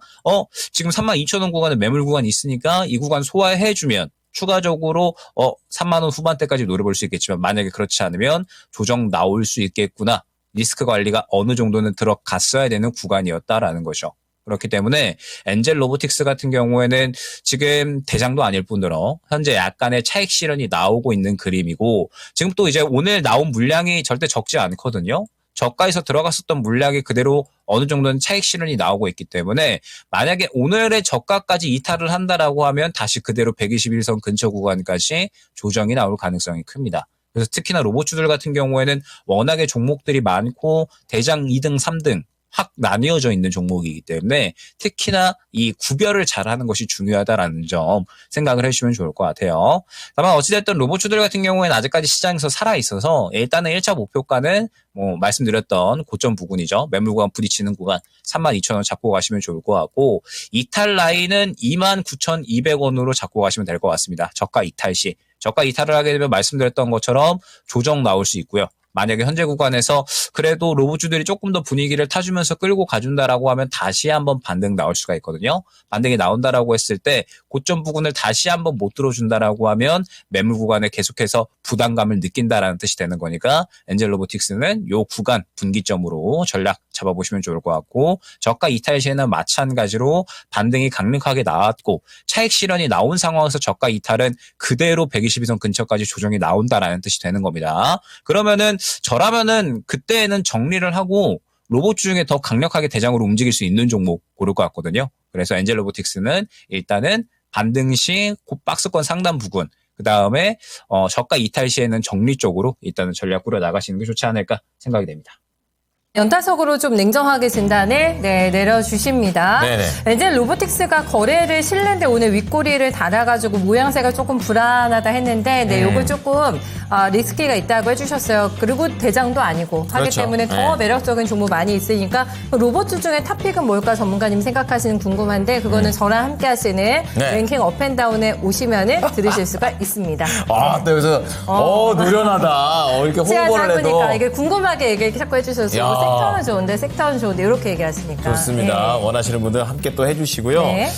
지금 32,000원 구간에 매물 구간이 있으니까 이 구간 소화해주면 추가적으로 3만 원 후반대까지 노려볼 수 있겠지만, 만약에 그렇지 않으면 조정 나올 수 있겠구나. 리스크 관리가 어느 정도는 들어갔어야 되는 구간이었다라는 거죠. 그렇기 때문에 엔젤 로보틱스 같은 경우에는 지금 대장도 아닐 뿐더러 현재 약간의 차익 실현이 나오고 있는 그림이고, 지금 또 이제 오늘 나온 물량이 절대 적지 않거든요. 저가에서 들어갔었던 물량이 그대로 어느 정도는 차익 실현이 나오고 있기 때문에 만약에 오늘의 저가까지 이탈을 한다라고 하면 다시 그대로 121선 근처 구간까지 조정이 나올 가능성이 큽니다. 그래서 특히나 로봇주들 같은 경우에는 워낙에 종목들이 많고 대장 2등, 3등 확 나뉘어져 있는 종목이기 때문에 특히나 이 구별을 잘하는 것이 중요하다라는 점 생각을 해주시면 좋을 것 같아요. 다만 어찌됐든 로봇주들 같은 경우에는 아직까지 시장에서 살아있어서 일단은 1차 목표가는 뭐 말씀드렸던 고점 부근이죠. 매물 구간 부딪히는 구간 32,000원 잡고 가시면 좋을 것 같고, 이탈 라인은 29,200원으로 잡고 가시면 될 것 같습니다. 저가 이탈 시. 저가 이탈을 하게 되면 말씀드렸던 것처럼 조정 나올 수 있고요. 만약에 현재 구간에서 그래도 로봇주들이 조금 더 분위기를 타주면서 끌고 가준다라고 하면 다시 한번 반등 나올 수가 있거든요. 반등이 나온다라고 했을 때 고점 부근을 다시 한번 못 들어준다라고 하면 매물 구간에 계속해서 부담감을 느낀다라는 뜻이 되는 거니까 엔젤 로보틱스는 요 구간 분기점으로 전략 잡아보시면 좋을 것 같고, 저가 이탈 시에는 마찬가지로 반등이 강력하게 나왔고 차익 실현이 나온 상황에서 저가 이탈은 그대로 122선 근처까지 조정이 나온다라는 뜻이 되는 겁니다. 그러면은 저라면은 그때는 정리를 하고 로봇 중에 더 강력하게 대장으로 움직일 수 있는 종목 고를 것 같거든요. 그래서 엔젤 로보틱스는 일단은 반등 시 박스권 상단 부근, 그 다음에 저가 이탈 시에는 정리 쪽으로 일단은 전략 꾸려 나가시는 게 좋지 않을까 생각이 됩니다. 연타석으로 좀 냉정하게 진단을 내려주십니다. 네네. 엔젤 로보틱스가 거래를 실는데 오늘 윗꼬리를 달아가지고 모양새가 조금 불안하다 했는데 요걸 조금 리스키가 있다고 해주셨어요. 그리고 대장도 아니고 하기 그렇죠. 때문에 더 매력적인 종목 많이 있으니까 로봇주 중에 탑픽은 뭘까 전문가님 생각하시는 궁금한데 그거는 저랑 함께 하시는 랭킹 업앤다운에 오시면은 들으실 수가 있습니다. 또 여기서 노련하다. 이렇게 시간 홍보를 해도. 짧으니까 이게 궁금하게 얘기 자꾸 해주셔서 섹터는 좋은데 섹터는 좋은데 이렇게 얘기하시니까. 좋습니다. 네. 원하시는 분들 함께 또 해주시고요. 네.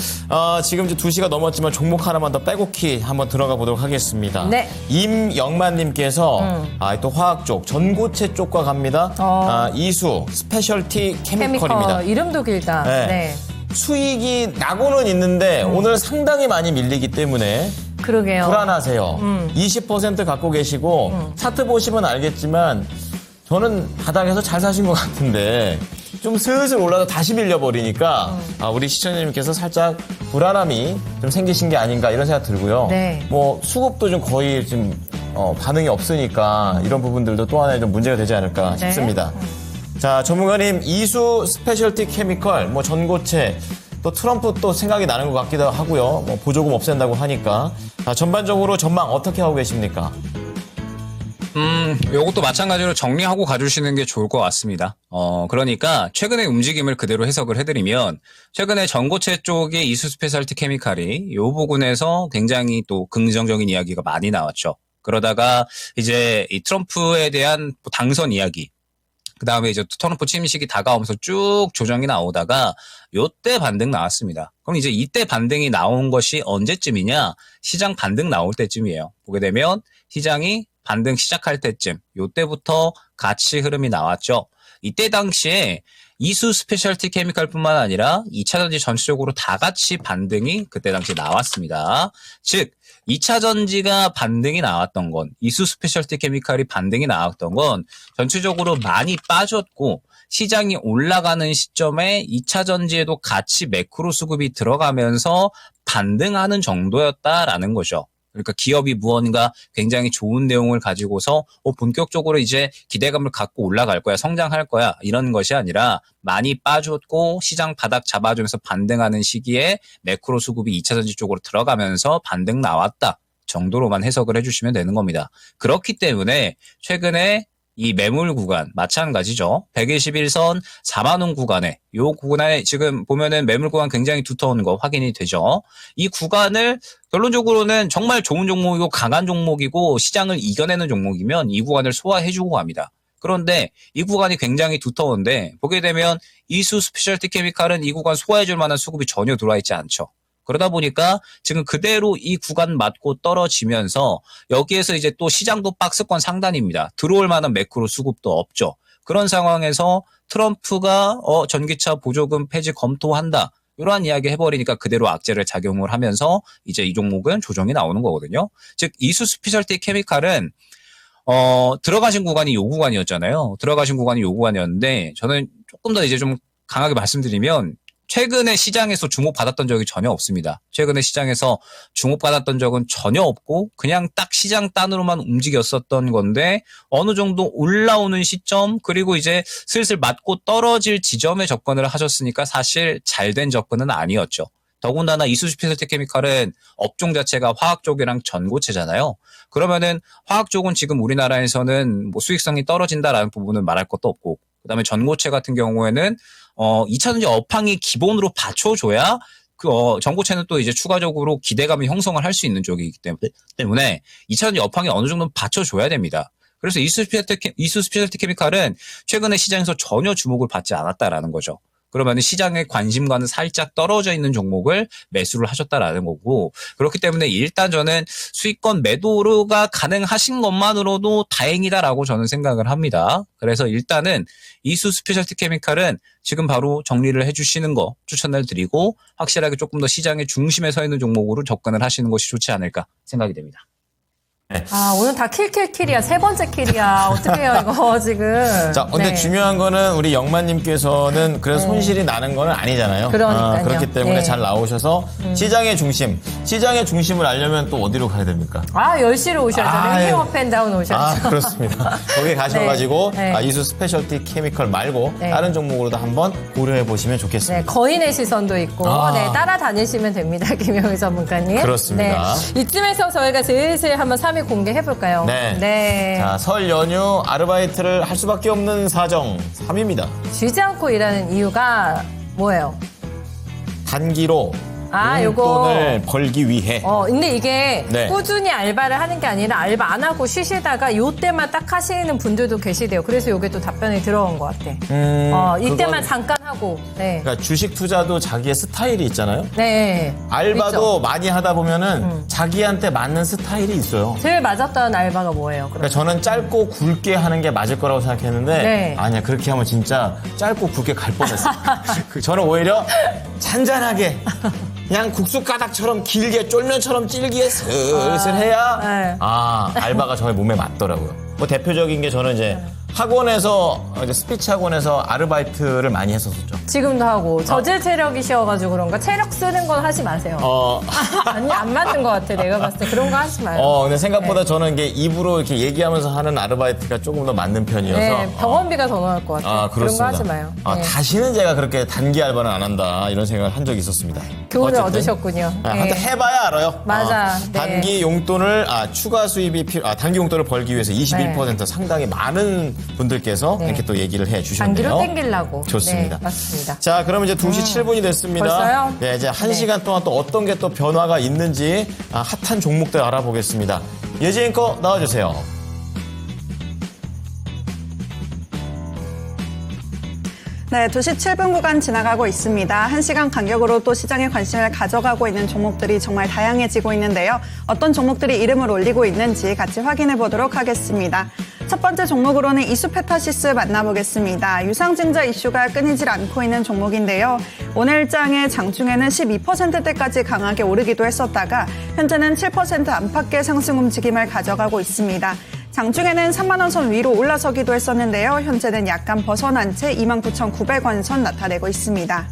지금 이제 2시가 넘었지만 종목 하나만 더 빼곡히 한번 들어가 보도록 하겠습니다. 네. 임영만님께서 또 화학 쪽, 전고체 쪽과 갑니다. 이수 스페셜티 케미컬입니다. 이름도 길다. 네. 네. 수익이 나고는 있는데 오늘 상당히 많이 밀리기 때문에 그러게요. 불안하세요. 20% 갖고 계시고 차트 보시면 알겠지만 저는 바닥에서 잘 사신 것 같은데 좀 슬슬 올라서 다시 밀려버리니까 우리 시청자님께서 살짝 불안함이 좀 생기신 게 아닌가 이런 생각 들고요. 네. 뭐 수급도 좀 거의 지금 반응이 없으니까 이런 부분들도 또 하나의 좀 문제가 되지 않을까 네. 싶습니다. 자, 전문가님, 이수 스페셜티 케미컬, 뭐 전고체, 또 트럼프 또 생각이 나는 것 같기도 하고요. 뭐 보조금 없앤다고 하니까. 전반적으로 전망 어떻게 하고 계십니까? 요것도 마찬가지로 정리하고 가주시는 게 좋을 것 같습니다. 그러니까 최근의 움직임을 그대로 해석을 해드리면 최근에 전고체 쪽의 이수 스페셜티 케미칼이 요 부분에서 굉장히 또 긍정적인 이야기가 많이 나왔죠. 그러다가 이제 이 트럼프에 대한 당선 이야기, 그 다음에 이제 트럼프 취임식이 다가오면서 쭉 조정이 나오다가 요때 반등 나왔습니다. 그럼 이제 이때 반등이 나온 것이 언제쯤이냐? 시장 반등 나올 때쯤이에요. 보게 되면 시장이 반등 시작할 때쯤, 요때부터 같이 흐름이 나왔죠. 이때 당시에 이수 스페셜티 케미칼뿐만 아니라 2차전지 전체적으로 다 같이 반등이 그때 당시 나왔습니다. 즉 2차전지가 반등이 나왔던 건, 이수 스페셜티 케미칼이 반등이 나왔던 건 전체적으로 많이 빠졌고 시장이 올라가는 시점에 2차전지에도 같이 매크로 수급이 들어가면서 반등하는 정도였다라는 거죠. 그러니까 기업이 무언가 굉장히 좋은 내용을 가지고서 본격적으로 이제 기대감을 갖고 올라갈 거야, 성장할 거야 이런 것이 아니라 많이 빠졌고 시장 바닥 잡아주면서 반등하는 시기에 매크로 수급이 2차전지 쪽으로 들어가면서 반등 나왔다 정도로만 해석을 해주시면 되는 겁니다. 그렇기 때문에 최근에 이 매물 구간 마찬가지죠. 121선 4만 원 구간에, 요 구간에 지금 보면은 매물 구간 굉장히 두터운 거 확인이 되죠. 이 구간을 결론적으로는 정말 좋은 종목이고 강한 종목이고 시장을 이겨내는 종목이면 이 구간을 소화해주고 갑니다. 그런데 이 구간이 굉장히 두터운데 보게 되면 이수 스페셜티 케미칼은 이 구간 소화해줄 만한 수급이 전혀 들어와 있지 않죠. 그러다 보니까 지금 그대로 이 구간 맞고 떨어지면서 여기에서 이제 또 시장도 박스권 상단입니다. 들어올 만한 매크로 수급도 없죠. 그런 상황에서 트럼프가 전기차 보조금 폐지 검토한다. 이러한 이야기 해버리니까 그대로 악재를 작용을 하면서 이제 이 종목은 조정이 나오는 거거든요. 즉 이수 스페셜티 케미칼은 들어가신 구간이 요 구간이었잖아요. 들어가신 구간이 요 구간이었는데 저는 조금 더 이제 좀 강하게 말씀드리면 최근에 시장에서 주목받았던 적이 전혀 없습니다. 최근에 시장에서 주목받았던 적은 전혀 없고 그냥 딱 시장 단으로만 움직였었던 건데 어느 정도 올라오는 시점 그리고 이제 슬슬 맞고 떨어질 지점에 접근을 하셨으니까 사실 잘된 접근은 아니었죠. 더군다나 이수 스페셜티 케미칼은 업종 자체가 화학 쪽이랑 전고체잖아요. 그러면은 화학 쪽은 지금 우리나라에서는 뭐 수익성이 떨어진다라는 부분은 말할 것도 없고 그다음에 전고체 같은 경우에는 2차전지 업황이 기본으로 받쳐줘야 전고체는 또 이제 추가적으로 기대감을 형성을 할 수 있는 쪽이기 때문에 2차전지 업황이 어느 정도 받쳐줘야 됩니다. 그래서 이수 스페셜티 케미칼은 최근에 시장에서 전혀 주목을 받지 않았다라는 거죠. 그러면 시장의 관심과는 살짝 떨어져 있는 종목을 매수를 하셨다라는 거고 그렇기 때문에 일단 저는 수익권 매도가 가능하신 것만으로도 다행이다라고 저는 생각을 합니다. 그래서 일단은 이수 스페셜티 케미칼은 지금 바로 정리를 해주시는 거 추천을 드리고 확실하게 조금 더 시장의 중심에 서 있는 종목으로 접근을 하시는 것이 좋지 않을까 생각이 됩니다. 오늘 다 킬이야. 세 번째 킬이야. 어떡해요, 이거 지금. 자, 근데 네. 중요한 거는 우리 영만님께서는 그래서 손실이 나는 건 아니잖아요. 그러니까요. 그렇기 때문에 네. 잘 나오셔서 시장의 중심을 알려면 또 어디로 가야 됩니까? 10시로 오셔야죠. 예. 힐업앤다운 오셔야죠. 그렇습니다. 거기 가셔가지고 네. 네. 이수 스페셜티 케미컬 말고 네. 다른 종목으로도 한번 고려해 보시면 좋겠습니다. 네, 거인의 시선도 있고 네, 따라다니시면 됩니다. 김영희 전문가님. 그렇습니다. 네, 이쯤에서 저희가 슬슬 한번 3위 공개해볼까요? 네. 자, 설 연휴 아르바이트를 할 수밖에 없는 사정 3위입니다. 쉬지 않고 일하는 이유가 뭐예요? 단기로 요거. 용돈을 벌기 위해. 근데 이게 네. 꾸준히 알바를 하는 게 아니라 알바 안 하고 쉬시다가 요때만 딱 하시는 분들도 계시대요. 그래서 요게 또 답변이 들어온 것 같아. 이때만 그건- 잠깐 하고. 네. 그러니까 주식 투자도 자기의 스타일이 있잖아요. 네. 알바도 있죠. 많이 하다 보면은 자기한테 맞는 스타일이 있어요. 제일 맞았던 알바가 뭐예요? 그럼? 그러니까 저는 짧고 굵게 하는 게 맞을 거라고 생각했는데 네. 아니야, 그렇게 하면 진짜 짧고 굵게 갈 뻔했어요. 저는 오히려 잔잔하게 그냥 국수 가닥처럼 길게 쫄면처럼 질기게 슬슬 해야 네. 알바가 저의 몸에 맞더라고요. 뭐 대표적인 게 저는 이제 학원에서 이제 스피치 학원에서 아르바이트를 많이 했었었죠. 지금도 하고 저질 체력이셔가지고 그런가 체력 쓰는 건 하지 마세요. 아니 안 맞는 것 같아. 내가 봤을 때 그런 거 하지 마요. 근데 생각보다 저는 이게 입으로 이렇게 얘기하면서 하는 아르바이트가 조금 더 맞는 편이어서. 네, 병원비가 더 나올 것 같아요. 그런 그렇습니다. 거 하지 마요. 네. 다시는 제가 그렇게 단기 알바는 안 한다 이런 생각을 한 적이 있었습니다. 교훈을 어쨌든. 얻으셨군요. 한번 해봐야 알아요. 맞아. 네. 단기 용돈을 추가 수입이 단기 용돈을 벌기 위해서 21% 상당히 많은 분들께서 네. 이렇게 또 얘기를 해주셨네요. 단기로 땡기려고. 좋습니다. 네, 맞습니다. 자, 그럼 이제 2시 7분이 됐습니다. 벌써요? 네, 이제 1시간 네. 동안 또 어떤 게 또 변화가 있는지 핫한 종목들 알아보겠습니다. 예지 앵커 나와주세요. 네, 2시 7분 구간 지나가고 있습니다. 1시간 간격으로 또 시장에 관심을 가져가고 있는 종목들이 정말 다양해지고 있는데요. 어떤 종목들이 이름을 올리고 있는지 같이 확인해 보도록 하겠습니다. 첫 번째 종목으로는 이수페타시스 만나보겠습니다. 유상증자 이슈가 끊이질 않고 있는 종목인데요. 오늘장의 장중에는 12%대까지 강하게 오르기도 했었다가 현재는 7% 안팎의 상승 움직임을 가져가고 있습니다. 장중에는 3만 원 선 위로 올라서기도 했었는데요. 현재는 약간 벗어난 채 29,900원 선 나타내고 있습니다.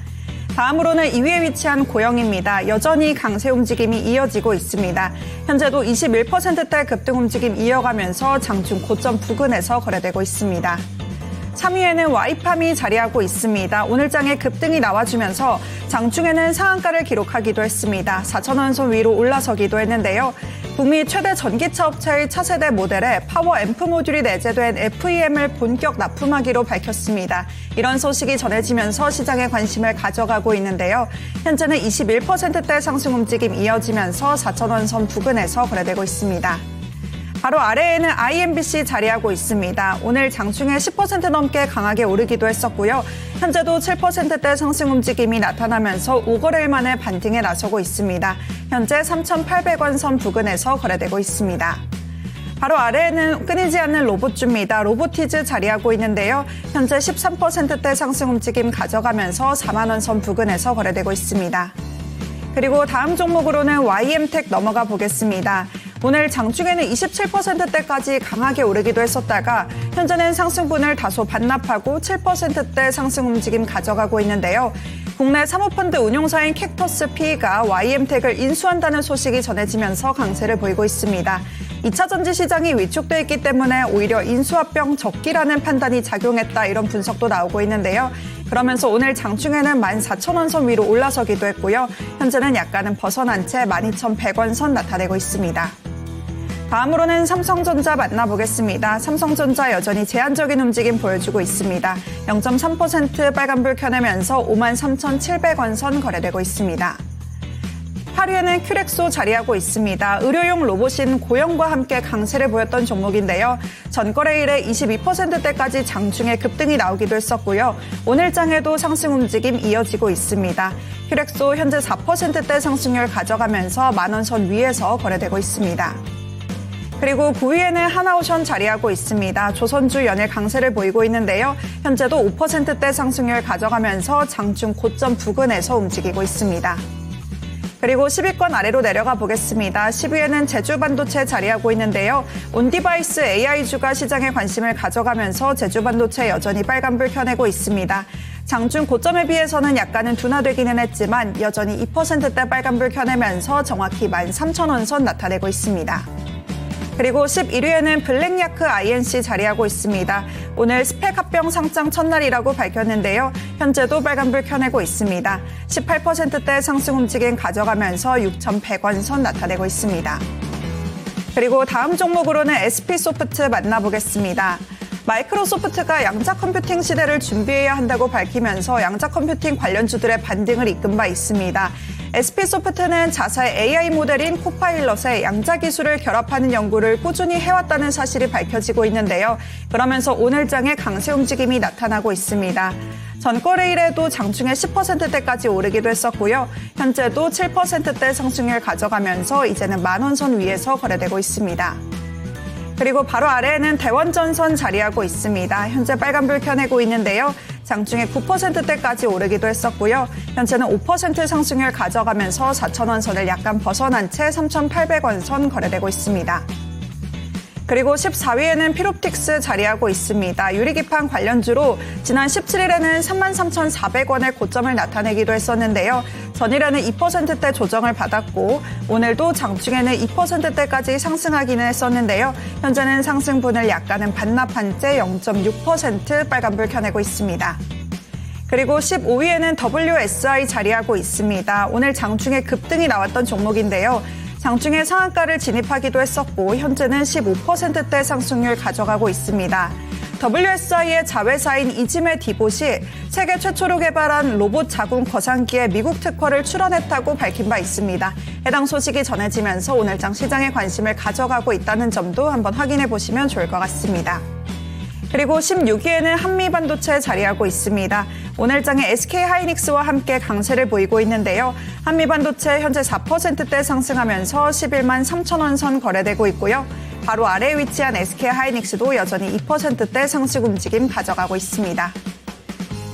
다음으로는 2위에 위치한 고영입니다. 여전히 강세 움직임이 이어지고 있습니다. 현재도 21%대 급등 움직임 이어가면서 장중 고점 부근에서 거래되고 있습니다. 3위에는 와이팜이 자리하고 있습니다. 오늘장에 급등이 나와주면서 장중에는 상한가를 기록하기도 했습니다. 4,000원 선 위로 올라서기도 했는데요. 북미 최대 전기차 업체의 차세대 모델에 파워 앰프 모듈이 내재된 FEM을 본격 납품하기로 밝혔습니다. 이런 소식이 전해지면서 시장에 관심을 가져가고 있는데요. 현재는 21%대 상승 움직임 이어지면서 4,000원 선 부근에서 거래되고 있습니다. 바로 아래에는 IMBC 자리하고 있습니다. 오늘 장중에 10% 넘게 강하게 오르기도 했었고요. 현재도 7%대 상승 움직임이 나타나면서 5거래일 만에 반등에 나서고 있습니다. 현재 3,800원 선 부근에서 거래되고 있습니다. 바로 아래에는 끊이지 않는 로봇주입니다. 로보티즈 자리하고 있는데요. 현재 13%대 상승 움직임 가져가면서 4만 원 선 부근에서 거래되고 있습니다. 그리고 다음 종목으로는 YM텍 넘어가 보겠습니다. 오늘 장중에는 27%대까지 강하게 오르기도 했었다가 현재는 상승분을 다소 반납하고 7%대 상승 움직임 가져가고 있는데요. 국내 사모펀드 운용사인 캡터스 PE가 YM텍을 인수한다는 소식이 전해지면서 강세를 보이고 있습니다. 2차 전지 시장이 위축돼 있기 때문에 오히려 인수합병 적기라는 판단이 작용했다 이런 분석도 나오고 있는데요. 그러면서 오늘 장중에는 14,000원 선 위로 올라서기도 했고요. 현재는 약간은 벗어난 채 12,100원 선 나타내고 있습니다. 다음으로는 삼성전자 만나보겠습니다. 삼성전자 여전히 제한적인 움직임 보여주고 있습니다. 0.3% 빨간불 켜내면서 53,700원 선 거래되고 있습니다. 8위에는 큐렉소 자리하고 있습니다. 의료용 로봇인 고영과 함께 강세를 보였던 종목인데요. 전거래일에 22%대까지 장중에 급등이 나오기도 했었고요. 오늘장에도 상승 움직임 이어지고 있습니다. 큐렉소 현재 4%대 상승률 가져가면서 만원 선 위에서 거래되고 있습니다. 그리고 9위에는 하나오션 자리하고 있습니다. 조선주 연일 강세를 보이고 있는데요. 현재도 5%대 상승률 가져가면서 장중 고점 부근에서 움직이고 있습니다. 그리고 10위권 아래로 내려가 보겠습니다. 10위에는 제주반도체 자리하고 있는데요. 온디바이스 AI주가 시장에 관심을 가져가면서 제주반도체 여전히 빨간불 켜내고 있습니다. 장중 고점에 비해서는 약간은 둔화되기는 했지만 여전히 2%대 빨간불 켜내면서 정확히 13,000원 선 나타내고 있습니다. 그리고 11위에는 블랙야크 INC 자리하고 있습니다. 오늘 스펙 합병 상장 첫날이라고 밝혔는데요. 현재도 빨간불 켜내고 있습니다. 18%대 상승 움직임 가져가면서 6,100원 선 나타내고 있습니다. 그리고 다음 종목으로는 SP소프트 만나보겠습니다. 마이크로소프트가 양자 컴퓨팅 시대를 준비해야 한다고 밝히면서 양자 컴퓨팅 관련주들의 반등을 이끈 바 있습니다. SP소프트는 자사의 AI 모델인 코파일럿의 양자 기술을 결합하는 연구를 꾸준히 해왔다는 사실이 밝혀지고 있는데요. 그러면서 오늘 장에 강세 움직임이 나타나고 있습니다. 전거래일에도 장중에 10%대까지 오르기도 했었고요. 현재도 7%대 상승률 가져가면서 이제는 10,000원 위에서 거래되고 있습니다. 그리고 바로 아래에는 대원전선 자리하고 있습니다. 현재 빨간불 켜내고 있는데요. 장중에 9%대까지 오르기도 했었고요. 현재는 5% 상승률 가져가면서 4,000원 선을 약간 벗어난 채 3,800원 선 거래되고 있습니다. 그리고 14위에는 피롭틱스 자리하고 있습니다. 유리기판 관련주로 지난 17일에는 33,400원의 고점을 나타내기도 했었는데요. 전일에는 2%대 조정을 받았고 오늘도 장중에는 2%대까지 상승하기는 했었는데요. 현재는 상승분을 약간은 반납한 채 0.6% 빨간불 켜내고 있습니다. 그리고 15위에는 WSI 자리하고 있습니다. 오늘 장중에 급등이 나왔던 종목인데요. 장중에 상한가를 진입하기도 했었고 현재는 15%대 상승률 가져가고 있습니다. WSI의 자회사인 이지메 디봇이 세계 최초로 개발한 로봇 자궁 거상기의 미국 특허를 출원했다고 밝힌 바 있습니다. 해당 소식이 전해지면서 오늘장 시장에 관심을 가져가고 있다는 점도 한번 확인해 보시면 좋을 것 같습니다. 그리고 16위에는 한미반도체 자리하고 있습니다. 오늘장에 SK하이닉스와 함께 강세를 보이고 있는데요. 한미반도체 현재 4%대 상승하면서 11만 3천원 선 거래되고 있고요. 바로 아래에 위치한 SK하이닉스도 여전히 2%대 상승 움직임 가져가고 있습니다.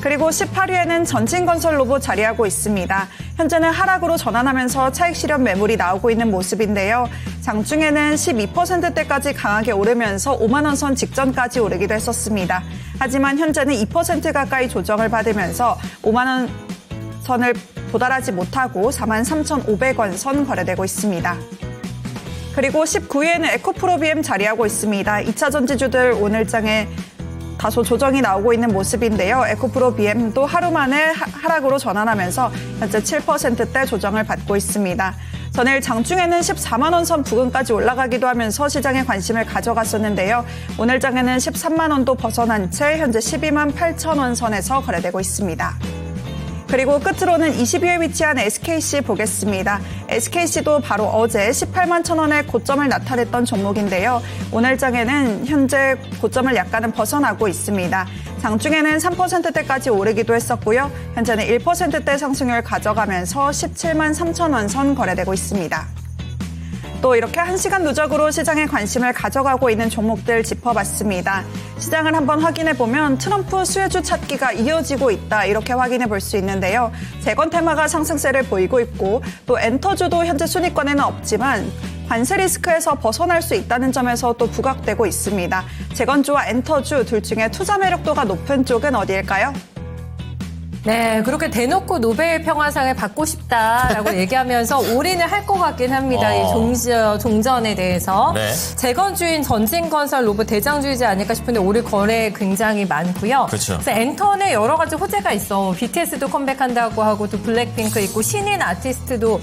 그리고 18위에는 전진건설 로봇 자리하고 있습니다. 현재는 하락으로 전환하면서 차익 실현 매물이 나오고 있는 모습인데요. 장중에는 12%대까지 강하게 오르면서 5만 원 선 직전까지 오르기도 했었습니다. 하지만 현재는 2% 가까이 조정을 받으면서 5만 원 선을 도달하지 못하고 43,500원 선 거래되고 있습니다. 그리고 19위에는 에코프로비엠 자리하고 있습니다. 2차 전지주들 오늘장에 다소 조정이 나오고 있는 모습인데요. 에코프로비엠도 하루 만에 하락으로 전환하면서 현재 7%대 조정을 받고 있습니다. 전일 장중에는 14만 원 선 부근까지 올라가기도 하면서 시장에 관심을 가져갔었는데요. 오늘 장에는 13만 원도 벗어난 채 현재 12만 8천 원 선에서 거래되고 있습니다. 그리고 끝으로는 20위에 위치한 SKC 보겠습니다. SKC도 바로 어제 18만 천 원의 고점을 나타냈던 종목인데요. 오늘 장에는 현재 고점을 약간은 벗어나고 있습니다. 장중에는 3%대까지 오르기도 했었고요. 현재는 1%대 상승률 가져가면서 17만 3천 원 선 거래되고 있습니다. 또 이렇게 1시간 누적으로 시장에 관심을 가져가고 있는 종목들 짚어봤습니다. 시장을 한번 확인해보면 트럼프 수혜주 찾기가 이어지고 있다 이렇게 확인해 볼 수 있는데요. 재건 테마가 상승세를 보이고 있고 또 엔터주도 현재 순위권에는 없지만 관세 리스크에서 벗어날 수 있다는 점에서 또 부각되고 있습니다. 재건주와 엔터주 둘 중에 투자 매력도가 높은 쪽은 어디일까요? 네, 그렇게 대놓고 노벨 평화상을 받고 싶다라고 얘기하면서 올인을 할 것 같긴 합니다. 이 종전에 대해서. 네. 재건주인 전진건설 로봇 대장주이지 않을까 싶은데 올해 거래 굉장히 많고요. 그렇죠. 그래서 엔턴에 여러 가지 호재가 있어. BTS도 컴백한다고 하고 또 블랙핑크 있고 신인 아티스트도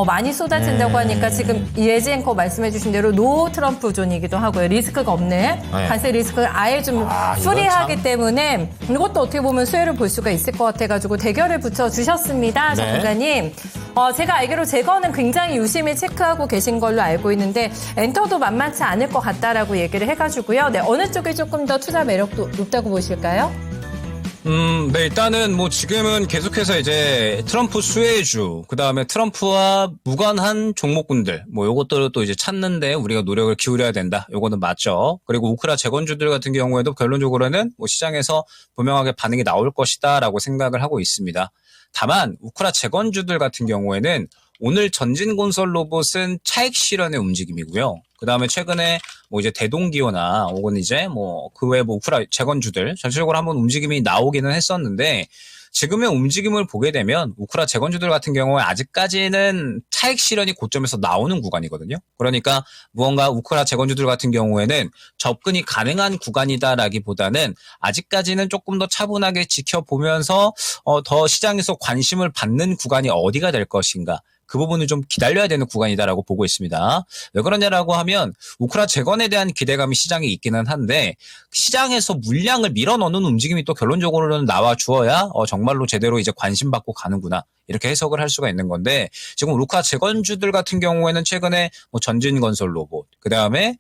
많이 쏟아진다고 하니까 지금 예지 앵커 말씀해 주신 대로 노 트럼프 존이기도 하고요. 리스크가 없는 관세 리스크를 아예 좀 프리하기 때문에 이것도 어떻게 보면 수혜를 볼 수가 있을 것 같아요. 가지고 대결을 붙여주셨습니다. 전문가님. 제가 알기로 재건은 굉장히 유심히 체크하고 계신 걸로 알고 있는데 엔터도 만만치 않을 것 같다라고 얘기를 해가지고요. 네, 어느 쪽이 조금 더 투자 매력도 높다고 보실까요? 네, 일단은 뭐 지금은 계속해서 이제 트럼프 수혜주, 그 다음에 트럼프와 무관한 종목군들, 뭐 요것들을 또 이제 찾는데 우리가 노력을 기울여야 된다. 요거는 맞죠. 그리고 우크라 재건주들 같은 경우에도 결론적으로는 뭐 시장에서 분명하게 반응이 나올 것이다라고 생각을 하고 있습니다. 다만 우크라 재건주들 같은 경우에는 오늘 전진건설 로봇은 차익 실현의 움직임이고요. 그 다음에 최근에 뭐 이제 대동기어나 혹은 이제 뭐 그 외 뭐 우크라 재건주들 전체적으로 한번 움직임이 나오기는 했었는데 지금의 움직임을 보게 되면 우크라 재건주들 같은 경우에 아직까지는 차익 실현이 고점에서 나오는 구간이거든요. 그러니까 무언가 우크라 재건주들 같은 경우에는 접근이 가능한 구간이다라기보다는 아직까지는 조금 더 차분하게 지켜보면서 더 시장에서 관심을 받는 구간이 어디가 될 것인가. 그 부분은 좀 기다려야 되는 구간이다라고 보고 있습니다. 왜 그러냐라고 하면 우크라 재건에 대한 기대감이 시장에 있기는 한데 시장에서 물량을 밀어넣는 움직임이 또 결론적으로는 나와 주어야 정말로 제대로 이제 관심 받고 가는구나. 이렇게 해석을 할 수가 있는 건데 지금 우크라 재건주들 같은 경우에는 최근에 뭐 전진건설 로봇, 그다음에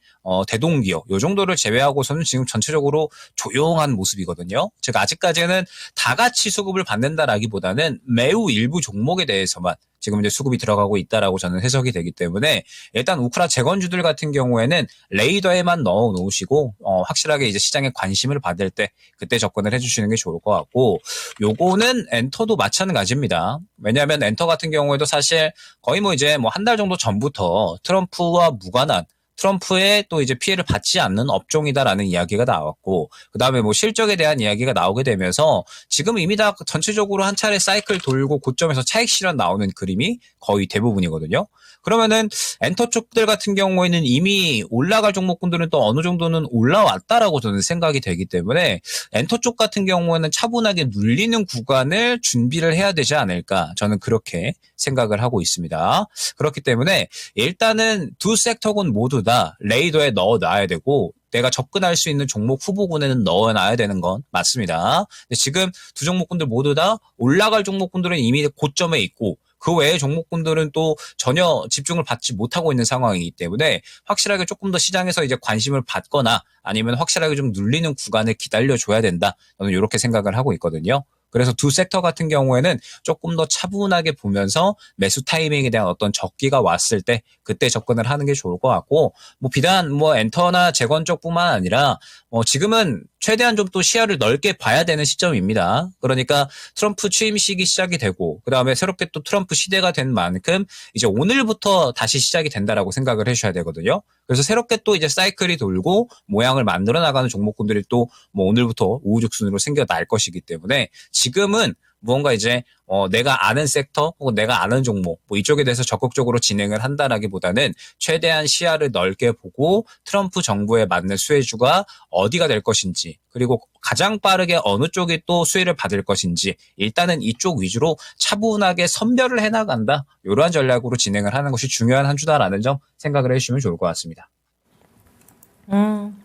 대동기업 요 정도를 제외하고서는 지금 전체적으로 조용한 모습이거든요. 즉 아직까지는 다 같이 수급을 받는다라기보다는 매우 일부 종목에 대해서만 지금 이제 수급이 들어가고 있다라고 저는 해석이 되기 때문에 일단 우크라 재건주들 같은 경우에는 레이더에만 넣어 놓으시고 확실하게 이제 시장에 관심을 받을 때 그때 접근을 해주시는 게 좋을 것 같고 요거는 엔터도 마찬가지입니다. 왜냐하면 엔터 같은 경우에도 사실 거의 뭐 이제 뭐 한 달 정도 전부터 트럼프와 무관한 트럼프의 또 이제 피해를 받지 않는 업종이다라는 이야기가 나왔고, 그 다음에 뭐 실적에 대한 이야기가 나오게 되면서 지금 이미 다 전체적으로 한 차례 사이클 돌고 고점에서 차익 실현 나오는 그림이 거의 대부분이거든요. 그러면은 엔터 쪽들 같은 경우에는 이미 올라갈 종목군들은 또 어느 정도는 올라왔다라고 저는 생각이 되기 때문에 엔터 쪽 같은 경우에는 차분하게 눌리는 구간을 준비를 해야 되지 않을까 저는 그렇게 생각을 하고 있습니다. 그렇기 때문에 일단은 두 섹터군 모두 다 레이더에 넣어놔야 되고 내가 접근할 수 있는 종목 후보군에는 넣어놔야 되는 건 맞습니다. 근데 지금 두 종목군들 모두 다 올라갈 종목군들은 이미 고점에 있고 그 외의 종목군들은 또 전혀 집중을 받지 못하고 있는 상황이기 때문에 확실하게 조금 더 시장에서 이제 관심을 받거나 아니면 확실하게 좀 눌리는 구간을 기다려줘야 된다. 저는 이렇게 생각을 하고 있거든요. 그래서 두 섹터 같은 경우에는 조금 더 차분하게 보면서 매수 타이밍에 대한 어떤 적기가 왔을 때 그때 접근을 하는 게 좋을 것 같고 뭐 비단 뭐 엔터나 재건 쪽뿐만 아니라 지금은 최대한 좀 또 시야를 넓게 봐야 되는 시점입니다. 그러니까 트럼프 취임식이 시작이 되고 그다음에 새롭게 또 트럼프 시대가 된 만큼 이제 오늘부터 다시 시작이 된다라고 생각을 해주셔야 되거든요. 그래서 새롭게 또 이제 사이클이 돌고 모양을 만들어 나가는 종목군들이 또 뭐 오늘부터 우후죽순으로 생겨날 것이기 때문에 지금은 무언가 이제 내가 아는 섹터 혹은 내가 아는 종목 뭐 이쪽에 대해서 적극적으로 진행을 한다라기보다는 최대한 시야를 넓게 보고 트럼프 정부에 맞는 수혜주가 어디가 될 것인지 그리고 가장 빠르게 어느 쪽이 또 수혜를 받을 것인지 일단은 이쪽 위주로 차분하게 선별을 해나간다. 이러한 전략으로 진행을 하는 것이 중요한 한 주다라는 점 생각을 해주시면 좋을 것 같습니다.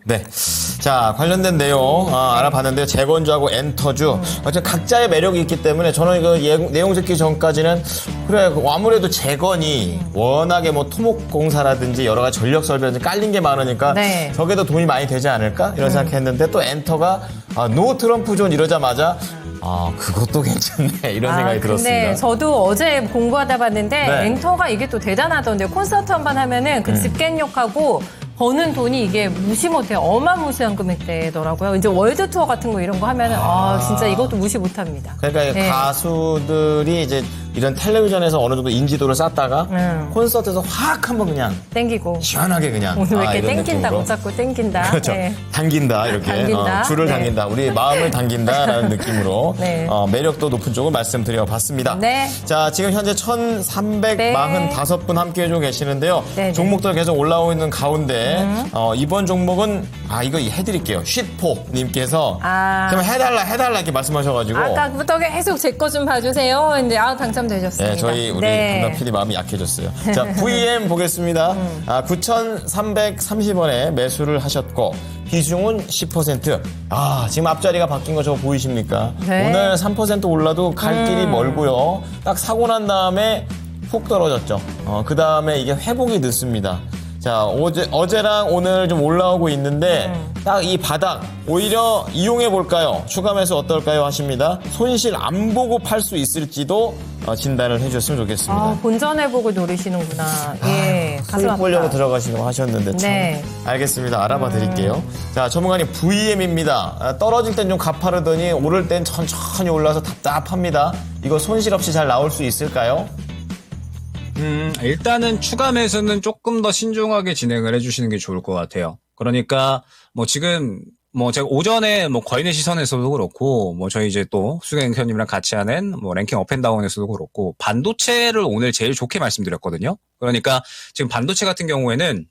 네. 자, 관련된 내용 알아봤는데요. 재건주하고 엔터주. 어쨌든 각자의 매력이 있기 때문에 저는 이거 내용 듣기 전까지는 그래, 아무래도 재건이 워낙에 뭐 토목공사라든지 여러 가지 전력 설비라든지 깔린 게 많으니까 네. 저게 더 돈이 많이 되지 않을까? 이런 생각했는데 또 엔터가 노 트럼프 존 이러자마자 그것도 괜찮네. 이런 생각이 들었습니다. 근데 저도 어제 공부하다 봤는데 네. 엔터가 이게 또 대단하던데요. 콘서트 한 번 하면은 그 집객력하고 버는 돈이 이게 무시 못해요. 어마무시한 금액대더라고요. 이제 월드 투어 같은 거 이런 거 하면은 진짜 이것도 무시 못합니다. 그러니까 네. 가수들이 이제 이런 텔레비전에서 어느 정도 인지도를 쌓다가 콘서트에서 확 한번 그냥 땡기고 시원하게 그냥 오늘 왜 이렇게 이런 땡긴다고 느낌으로. 자꾸 땡긴다. 그렇죠. 네. 당긴다 이렇게 당긴다. 줄을 네. 당긴다. 우리 마음을 당긴다라는 느낌으로 네. 매력도 높은 쪽을 말씀드려봤습니다. 네. 자, 지금 현재 1,345분 함께해주고 계시는데요. 네. 종목들 계속 올라오고 있는 가운데 이번 종목은 이거 해드릴게요. 쉿포님께서 좀 해달라 이렇게 말씀하셔가지고 아까부터 계속 제 거 좀 봐주세요. 근데 당첨되셨습니다. 네, 저희 우리 담당 PD 마음이 약해졌어요. 자, VM 보겠습니다. 9,330원에 매수를 하셨고 비중은 10%. 지금 앞자리가 바뀐 거 저거 보이십니까? 네. 오늘 3% 올라도 갈 길이 멀고요. 딱 사고 난 다음에 훅 떨어졌죠. 그 다음에 이게 회복이 늦습니다. 자, 어제랑 오늘 좀 올라오고 있는데 딱 이 바닥 오히려 이용해 볼까요? 추가 매수 어떨까요? 하십니다. 손실 안 보고 팔 수 있을지도 진단을 해주셨으면 좋겠습니다. 본전 회복을 노리시는구나. 예, 가슴 수익 보려고 아프다. 들어가시려고 하셨는데 참. 네. 알겠습니다. 알아봐 드릴게요. 자, 전문가님 VM입니다. 떨어질 땐 좀 가파르더니 오를 땐 천천히 올라서 답답합니다. 이거 손실 없이 잘 나올 수 있을까요? 일단은 추가 매수는 조금 더 신중하게 진행을 해주시는 게 좋을 것 같아요. 그러니까 뭐 지금 뭐 제가 오전에 뭐 거인의 시선에서도 그렇고 뭐 저희 이제 또 수경형님이랑 같이 하는 뭐 랭킹 업앤다운에서도 그렇고 반도체를 오늘 제일 좋게 말씀드렸거든요. 그러니까 지금 반도체 같은 경우에는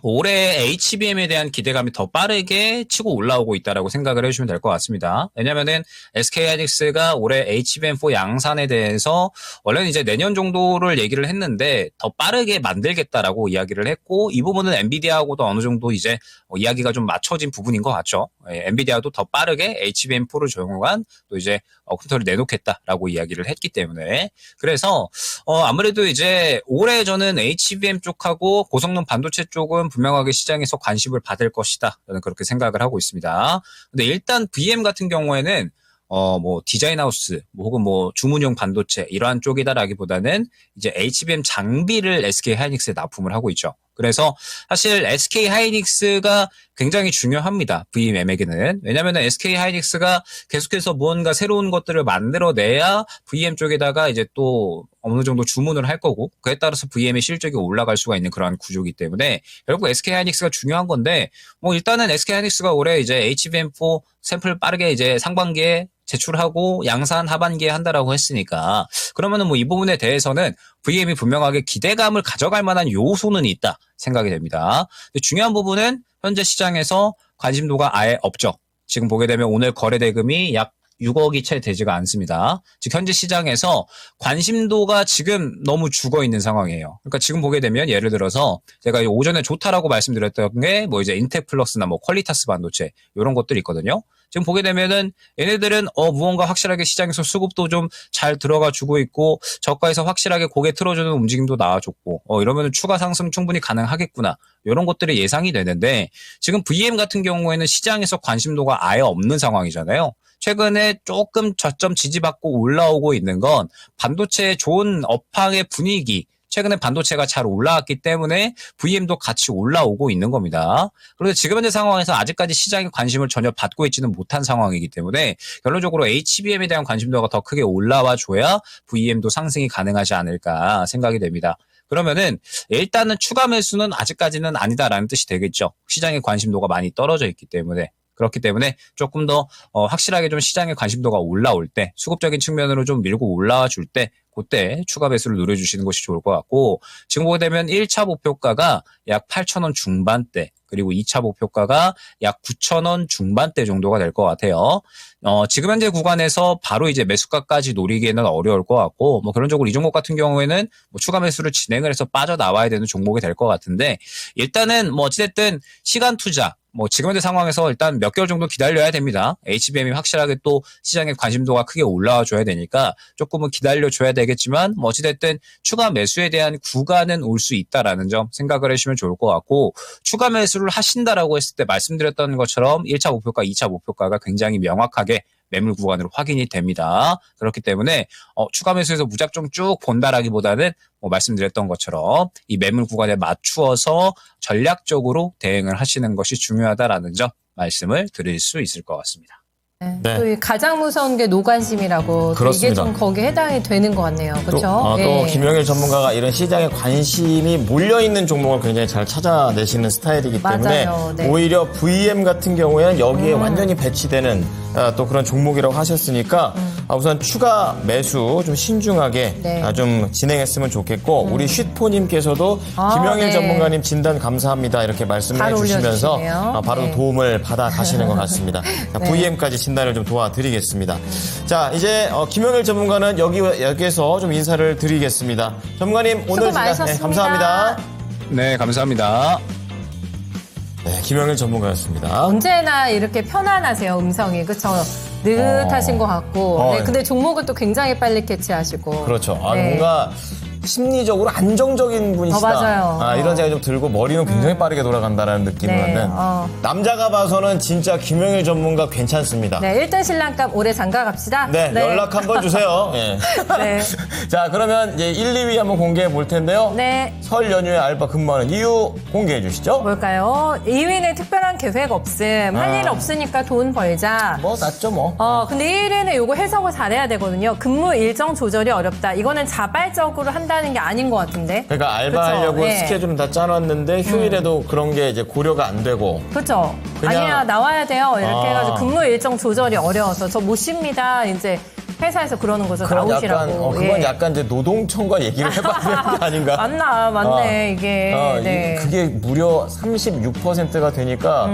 올해 HBM에 대한 기대감이 더 빠르게 치고 올라오고 있다라고 생각을 해주시면 될 것 같습니다. 왜냐면은 SK하이닉스가 올해 HBM4 양산에 대해서 원래는 이제 내년 정도를 얘기를 했는데 더 빠르게 만들겠다라고 이야기를 했고 이 부분은 엔비디아하고도 어느 정도 이제 이야기가 좀 맞춰진 부분인 것 같죠. 엔비디아도 더 빠르게 HBM4를 적용한 또 이제 컴퓨터를 내놓겠다라고 이야기를 했기 때문에 그래서 아무래도 이제 올해 저는 HBM 쪽하고 고성능 반도체 쪽은 분명하게 시장에서 관심을 받을 것이다. 저는 그렇게 생각을 하고 있습니다. 근데 일단 VM 같은 경우에는 뭐 디자인하우스 혹은 뭐 주문용 반도체 이러한 쪽이다라기보다는 이제 HBM 장비를 SK하이닉스에 납품을 하고 있죠. 그래서 사실 SK하이닉스가 굉장히 중요합니다. VM에게는. 왜냐하면 SK하이닉스가 계속해서 무언가 새로운 것들을 만들어내야 VM 쪽에다가 이제 또 어느 정도 주문을 할 거고 그에 따라서 VM의 실적이 올라갈 수가 있는 그러한 구조이기 때문에 결국 SK하이닉스가 중요한 건데 뭐 일단은 SK하이닉스가 올해 이제 HBM4 샘플 빠르게 이제 상반기에 제출하고 양산 하반기에 한다라고 했으니까 그러면은 뭐 이 부분에 대해서는 VM이 분명하게 기대감을 가져갈 만한 요소는 있다 생각이 됩니다. 근데 중요한 부분은 현재 시장에서 관심도가 아예 없죠. 지금 보게 되면 오늘 거래 대금이 약 6억이 채 되지가 않습니다. 즉 현재 시장에서 관심도가 지금 너무 죽어 있는 상황이에요. 그러니까 지금 보게 되면 예를 들어서 제가 오전에 좋다라고 말씀드렸던 게 뭐 이제 인텍플럭스나 뭐 퀄리타스 반도체 이런 것들이 있거든요. 지금 보게 되면은 얘네들은 무언가 확실하게 시장에서 수급도 좀 잘 들어가 주고 있고 저가에서 확실하게 고개 틀어주는 움직임도 나와줬고 이러면은 추가 상승 충분히 가능하겠구나 이런 것들이 예상이 되는데 지금 VM 같은 경우에는 시장에서 관심도가 아예 없는 상황이잖아요. 최근에 조금 저점 지지받고 올라오고 있는 건 반도체의 좋은 업황의 분위기 최근에 반도체가 잘 올라왔기 때문에 VM도 같이 올라오고 있는 겁니다. 그런데 지금 현재 상황에서 아직까지 시장의 관심을 전혀 받고 있지는 못한 상황이기 때문에 결론적으로 HBM에 대한 관심도가 더 크게 올라와 줘야 VM도 상승이 가능하지 않을까 생각이 됩니다. 그러면은 일단은 추가 매수는 아직까지는 아니다라는 뜻이 되겠죠. 시장의 관심도가 많이 떨어져 있기 때문에. 그렇기 때문에 조금 더 확실하게 좀 시장의 관심도가 올라올 때 수급적인 측면으로 좀 밀고 올라와 줄 때 그때 추가 매수를 노려주시는 것이 좋을 것 같고 지금 보게 되면 1차 목표가가 약 8,000원 중반대 그리고 2차 목표가가 약 9,000원 중반대 정도가 될 것 같아요. 지금 현재 구간에서 바로 이제 매수가까지 노리기에는 어려울 것 같고 뭐 그런 쪽으로 이 종목 같은 경우에는 뭐 추가 매수를 진행을 해서 빠져나와야 되는 종목이 될 것 같은데 일단은 뭐 어찌됐든 시간 투자 뭐 지금 현재 상황에서 일단 몇 개월 정도 기다려야 됩니다. HBM이 확실하게 또 시장의 관심도가 크게 올라와 줘야 되니까 조금은 기다려 줘야 되겠지만 뭐 어찌됐든 추가 매수에 대한 구간은 올 수 있다라는 점 생각을 해주시면 좋을 것 같고 추가 매수를 하신다라고 했을 때 말씀드렸던 것처럼 1차 목표가 2차 목표가가 굉장히 명확하게 매물 구간으로 확인이 됩니다. 그렇기 때문에 추가 매수에서 무작정 쭉 본다라기보다는 뭐 말씀드렸던 것처럼 이 매물 구간에 맞추어서 전략적으로 대응을 하시는 것이 중요하다라는 점 말씀을 드릴 수 있을 것 같습니다. 네. 또 가장 무서운 게 노관심이라고 또 이게 그렇습니다. 좀 거기에 해당이 되는 것 같네요. 그렇죠? 또 김영일 전문가가 이런 시장에 관심이 몰려있는 종목을 굉장히 잘 찾아내시는 스타일이기 때문에 맞아요. 네. 오히려 VM 같은 경우에는 여기에 완전히 배치되는 또 그런 종목이라고 하셨으니까 우선 추가 매수 좀 신중하게 네. 좀 진행했으면 좋겠고 우리 쉿포님께서도 김영일 네. 전문가님 진단 감사합니다 이렇게 말씀을 바로 해주시면서 올려주시네요. 바로 네. 도움을 받아 가시는 것 같습니다. 자, 네. VM까지 진단을 좀 도와드리겠습니다. 자, 이제 김영일 전문가는 여기에서 좀 인사를 드리겠습니다. 전문가님 오늘 수고 많으셨습니다. 감사합니다. 네, 감사합니다. 네, 김영일 전문가였습니다. 언제나 이렇게 편안하세요, 음성이. 그렇죠? 느긋하신 것 같고. 네, 근데 종목을 또 굉장히 빨리 캐치하시고. 그렇죠. 네. 뭔가 심리적으로 안정적인 분이시다. 맞아요. 이런 생각이 좀 들고 머리는 굉장히 빠르게 돌아간다는 느낌을 네, 받는. 남자가 봐서는 진짜 김영일 전문가 괜찮습니다. 네, 1등 신랑값 올해 장가 갑시다. 네, 연락 한번 주세요. 예. 네. 자, 그러면 이제 1, 2위 한번 공개해 볼 텐데요. 네. 설 연휴에 알바 근무하는 이유 공개해 주시죠. 뭘까요? 2위는 특별한 계획 없음. 할 일 없으니까 돈 벌자. 뭐 낫죠 뭐. 근데 1위는 요거 해석을 잘해야 되거든요. 근무 일정 조절이 어렵다. 이거는 자발적으로 한다는 게 아닌 것 같은데. 그러니까 알바하려고 그쵸? 네. 스케줄은 다 짜놨는데 휴일에도 그런 게 이제 고려가 안 되고. 그렇죠. 그냥- 아니야 나와야 돼요. 이렇게 아. 해가지고 근무 일정 조절이 어려워서 저 못 쉽니다. 이제 회사에서 그러는 거죠. 그건 나오시라고. 약간, 그건 예. 약간 이제 노동청과 얘기를 해봐야 되는 게 아닌가? 맞네, 이게. 네. 그게 무려 36%가 되니까,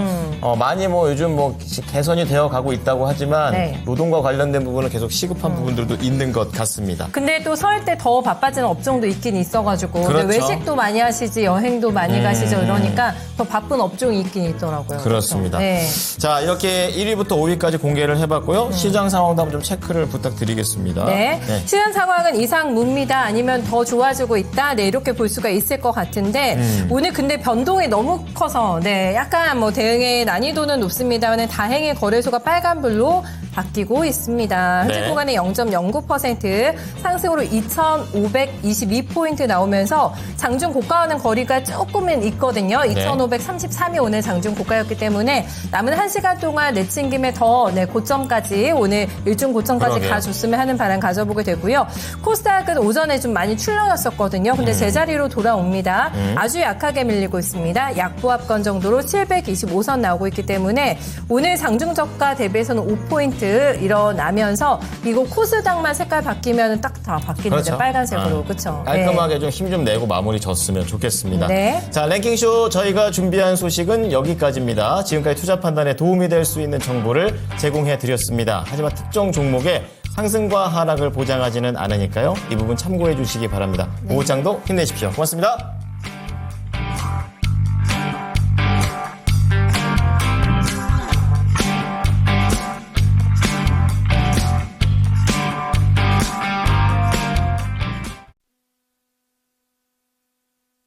많이 뭐 요즘 뭐 개선이 되어 가고 있다고 하지만, 네. 노동과 관련된 부분은 계속 시급한 부분들도 있는 것 같습니다. 근데 또 설 때 더 바빠지는 업종도 있긴 있어가지고 그렇죠. 근데 외식도 많이 하시지 여행도 많이 가시죠 이러니까 더 바쁜 업종이 있긴 있더라고요. 그렇습니다. 네. 자, 이렇게 1위부터 5위까지 공개를 해봤고요. 시장 상황도 한번 좀 체크를 부탁드리겠습니다. 네. 시장 상황은 이상무입니다. 아니면 더 좋아지고 있다. 네, 이렇게 볼 수가 있을 것 같은데 오늘 근데 변동이 너무 커서 네, 약간 뭐 대응의 난이도는 높습니다만 다행히 거래소가 빨간불로 바뀌고 있습니다. 현재 네. 구간에 0.09% 상승으로 2,522포인트 나오면서 장중 고가와는 거리가 조금은 있거든요. 2,533이 오늘 장중 고가였기 때문에 남은 1시간 동안 내친 김에 더 고점까지 오늘 일중 고점까지 그러게요. 가줬으면 하는 바람 가져보게 되고요. 코스닥은 오전에 좀 많이 출렁였었거든요. 근데 제자리로 돌아옵니다. 아주 약하게 밀리고 있습니다. 약보합권 정도로 725선 나오고 있기 때문에 오늘 장중 저가 대비해서는 5포인트 일어나면서 이거 코스닥만 색깔 바뀌면 딱 다 바뀌는데 그렇죠. 빨간색으로 그렇죠. 깔끔하게 좀 힘 좀 내고 마무리 졌으면 좋겠습니다. 네. 자, 랭킹쇼 저희가 준비한 소식은 여기까지입니다. 지금까지 투자 판단에 도움이 될 수 있는 정보를 제공해 드렸습니다. 하지만 특정 종목의 상승과 하락을 보장하지는 않으니까요. 이 부분 참고해 주시기 바랍니다. 오후장도 힘내십시오. 고맙습니다.